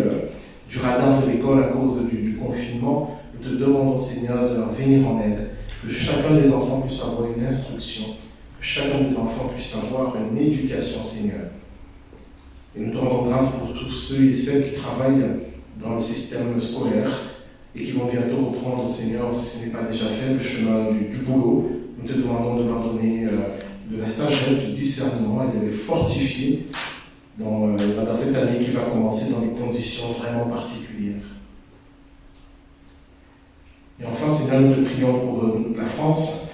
du radar de l'école à cause du confinement. Nous te demandons, Seigneur, de leur venir en aide, que chacun des enfants puisse avoir une instruction, que chacun des enfants puisse avoir une éducation, Seigneur. Et nous te rendons grâce pour tous ceux et celles qui travaillent dans le système scolaire et qui vont bientôt reprendre, Seigneur, si ce n'est pas déjà fait, le chemin du boulot. Nous te demandons de leur donner de la sagesse, du discernement et de les fortifier dans cette année qui va commencer dans des conditions vraiment particulières. Et enfin, Seigneur, nous te prions pour la France.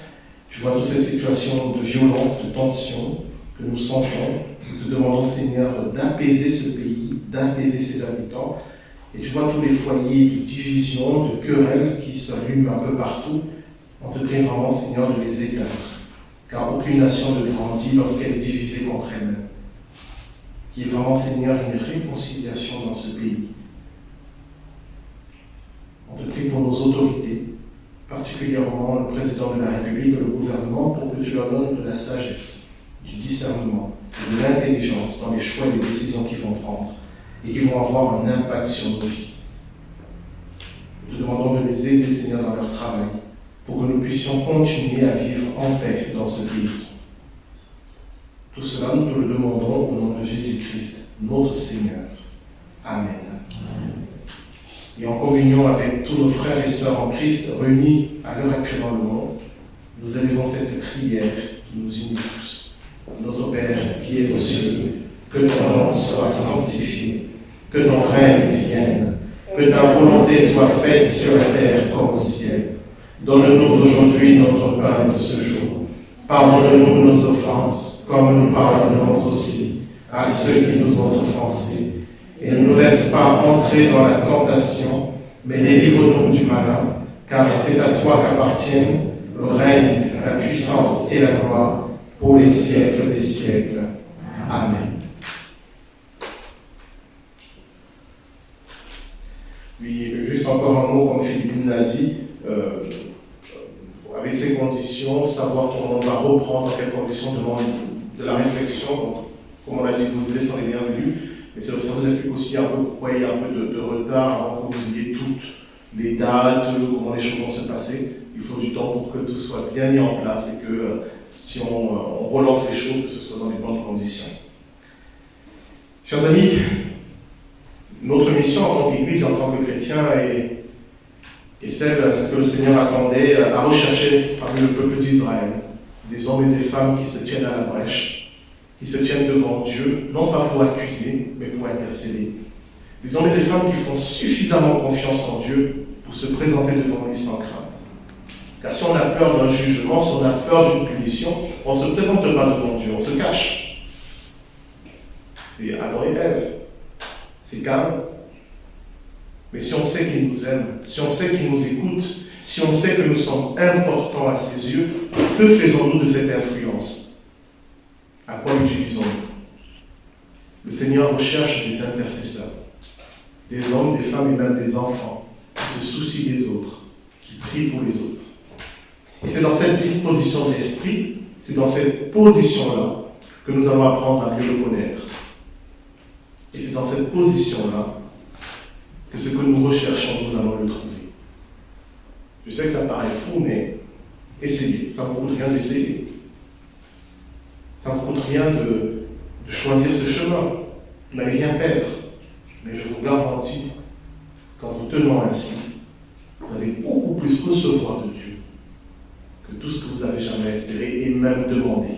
Tu vois toute cette situation de violence, de tension que nous sentons. Nous te demandons, Seigneur, d'apaiser ce pays, d'apaiser ses habitants. Et tu vois tous les foyers de division, de querelles qui s'allument un peu partout. On te prie vraiment, Seigneur, de les éteindre. Car aucune nation ne grandit lorsqu'elle est divisée contre elle-même. Qu'il y ait vraiment, Seigneur, une réconciliation dans ce pays. On te prie pour nos autorités, particulièrement le président de la République et le gouvernement, pour que tu leur donnes de la sagesse, du discernement, de l'intelligence dans les choix et les décisions qu'ils vont prendre et qui vont avoir un impact sur nos vies. Nous te demandons de les aider, Seigneur, dans leur travail, pour que nous puissions continuer à vivre en paix dans ce pays. Tout cela, nous te le demandons au nom de Jésus-Christ, notre Seigneur. Amen. Et en communion avec tous nos frères et sœurs en Christ réunis à l'heure actuelle dans le monde, nous élevons cette prière qui nous unit tous. Notre Père qui es aux cieux, que ton nom soit sanctifié, que ton règne vienne, que ta volonté soit faite sur la terre comme au ciel. Donne-nous aujourd'hui notre pain de ce jour. Pardonne-nous nos offenses, comme nous pardonnons aussi à ceux qui nous ont offensés. Et ne nous laisse pas entrer dans la tentation, mais délivre-nous du malin, car c'est à toi qu'appartiennent le règne, la puissance et la gloire pour les siècles des siècles. Amen. Oui, juste encore un mot, comme Philippe l'a dit, avec ces conditions, savoir comment on va reprendre, dans quelles conditions, demande de la réflexion. Donc, comme on l'a dit, vous aider sont les bienvenus. Mais ça vous explique aussi un peu pourquoi il y a un peu de retard avant que vous ayez toutes les dates, comment les choses vont se passer. Il faut du temps pour que tout soit bien mis en place et que si on relance les choses, que ce soit dans les bonnes conditions. Chers amis, notre mission en tant qu'Église, en tant que chrétien, est celle que le Seigneur attendait à rechercher parmi le peuple d'Israël. Des hommes et des femmes qui se tiennent à la brèche, qui se tiennent devant Dieu, non pas pour accuser, mais pour intercéder. Des hommes et des femmes qui font suffisamment confiance en Dieu pour se présenter devant lui sans crainte. Car si on a peur d'un jugement, si on a peur d'une punition, on ne se présente pas devant Dieu, on se cache. C'est Adam et Ève. C'est calme. Mais si on sait qu'il nous aime, si on sait qu'il nous écoute, si on sait que nous sommes importants à ses yeux, que faisons-nous de cette influence ? À quoi l'utilisons-nous ? Le Seigneur recherche des intercesseurs, des hommes, des femmes et même des enfants qui se soucient des autres, qui prient pour les autres. Et c'est dans cette disposition de l'esprit, c'est dans cette position-là que nous allons apprendre à mieux le connaître. Et c'est dans cette position-là que ce que nous recherchons, nous allons le trouver. Je sais que ça paraît fou, mais essayez. Ça ne vous coûte rien d'essayer. Ça ne vous coûte rien de choisir ce chemin. Vous n'allez rien perdre. Mais je vous garantis, qu'en vous tenant ainsi, vous allez beaucoup plus recevoir de Dieu que tout ce que vous avez jamais espéré et même demandé.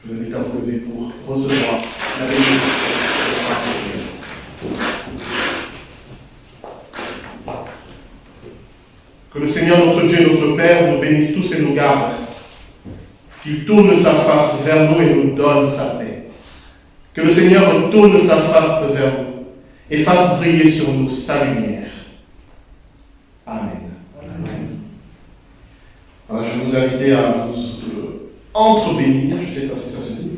Je vous invite à vous lever pour recevoir la bénédiction. Que le Seigneur notre Dieu et notre Père nous bénisse tous et nous garde. Qu'il tourne sa face vers nous et nous donne sa paix. Que le Seigneur tourne sa face vers nous et fasse briller sur nous sa lumière. Amen. Amen. Alors, je vais vous inviter à vous entre-bénir, je ne sais pas si ça se dit,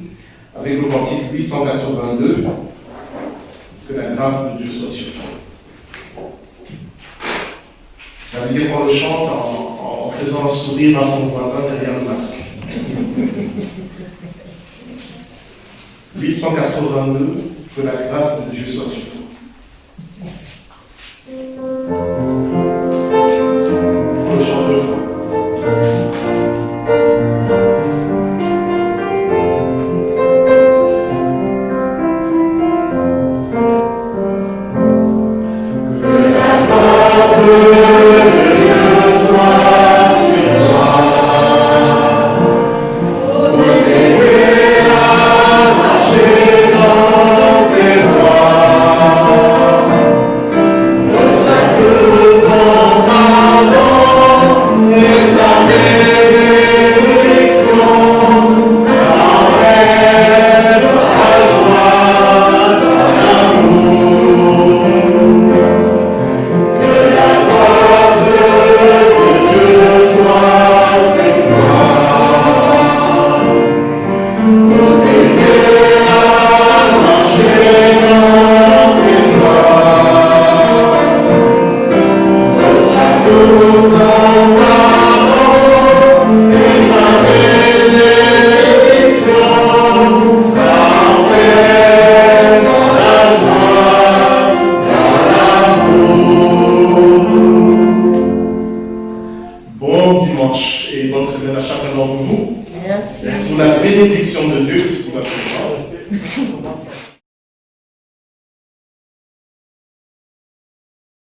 avec le cantique 882. Que la grâce de Dieu soit sur toi. Ça veut dire qu'on le chante en faisant un sourire à son voisin derrière le masque. 882, que la grâce de Dieu soit sur toi. On le chante deux fois. Et bonne semaine à chacun d'entre vous. Merci. Sous la bénédiction de Dieu, puisqu'on va faire